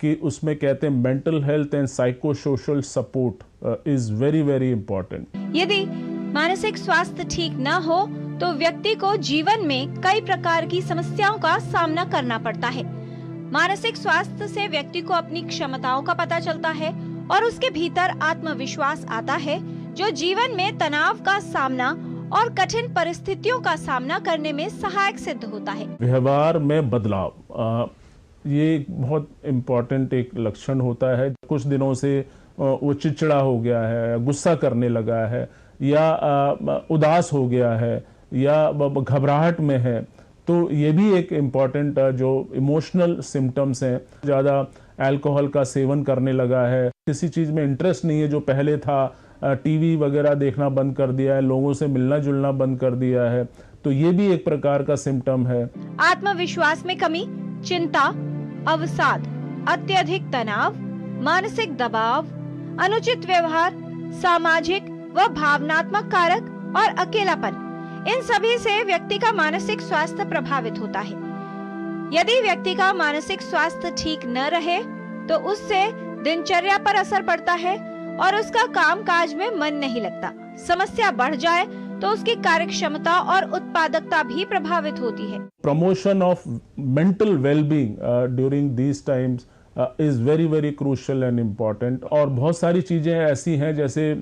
कि उसमें कहते हैं mental health and psycho social support is very very important. यदि मानसिक स्वास्थ्य ठीक न हो तो व्यक्ति को जीवन में कई प्रकार की समस्याओं का सामना करना पड़ता है। मानसिक स्वास्थ्य से व्यक्ति को अपनी क्षमताओं का पता चलता है और उसके भीतर आत्मविश्वास आता है, जो जीवन में तनाव का सामना और कठिन परिस्थितियों का सामना करने में सहायक सिद्ध होता है। व्यवहार में बदलाव ये एक बहुत इम्पोर्टेंट एक लक्षण होता है। कुछ दिनों से वो चिड़चिड़ा हो गया है, गुस्सा करने लगा है, या उदास हो गया है, या घबराहट में है, तो ये भी एक इम्पॉर्टेंट जो इमोशनल सिम्टम्स हैं। ज़्यादा अल्कोहल का सेवन करने लगा है, किसी चीज़ में इंटरेस्ट नहीं है जो पहले था, टीवी वगैरह देखना बंद कर दिया है, लोगों से मिलना जुलना बंद कर दिया है, तो ये भी एक प्रकार का सिम्टम है। आत्मविश्वास में कमी, चिंता, अवसाद, अत्यधिक तनाव, मानसिक दबाव, अनुचित व्यवहार, सामाजिक व भावनात्मक कारक और अकेलापन, इन सभी से व्यक्ति का मानसिक स्वास्थ्य प्रभावित होता है। यदि व्यक्ति का मानसिक स्वास्थ्य ठीक न रहे तो उससे दिनचर्या पर असर पड़ता है और उसका कामकाज में मन नहीं लगता। समस्या बढ़ जाए तो उसकी कार्यक्षमता और उत्पादकता भी प्रभावित होती है। Promotion of mental wellbeing during these times is very very crucial and important. और बहुत सारी चीजें ऐसी हैं, जैसे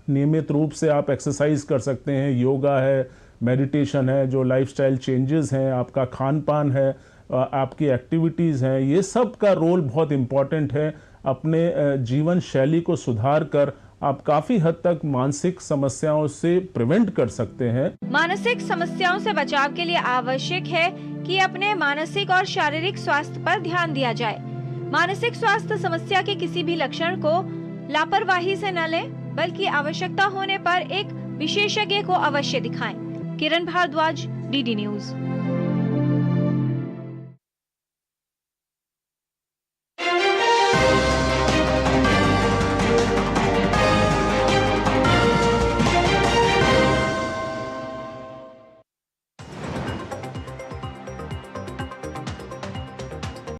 नियमित रूप से आप एक्सरसाइज कर सकते हैं, योगा है, मेडिटेशन है, जो लाइफस्टाइल चेंजेस हैं, आपका खान पान है, आपकी एक्टिविटीज़ हैं, ये सब का रोल बहुत इम्पॉर्टेंट है। अपने जीवन शैली को सुधार कर आप काफ़ी हद तक मानसिक समस्याओं से प्रिवेंट कर सकते हैं। मानसिक समस्याओं से बचाव के लिए आवश्यक है कि अपने मानसिक और शारीरिक स्वास्थ्य पर ध्यान दिया जाए। मानसिक स्वास्थ्य समस्या के किसी भी लक्षण को लापरवाही से न लें, बल्कि आवश्यकता होने पर एक विशेषज्ञ को अवश्य दिखाएं। किरण भारद्वाज, डीडी न्यूज।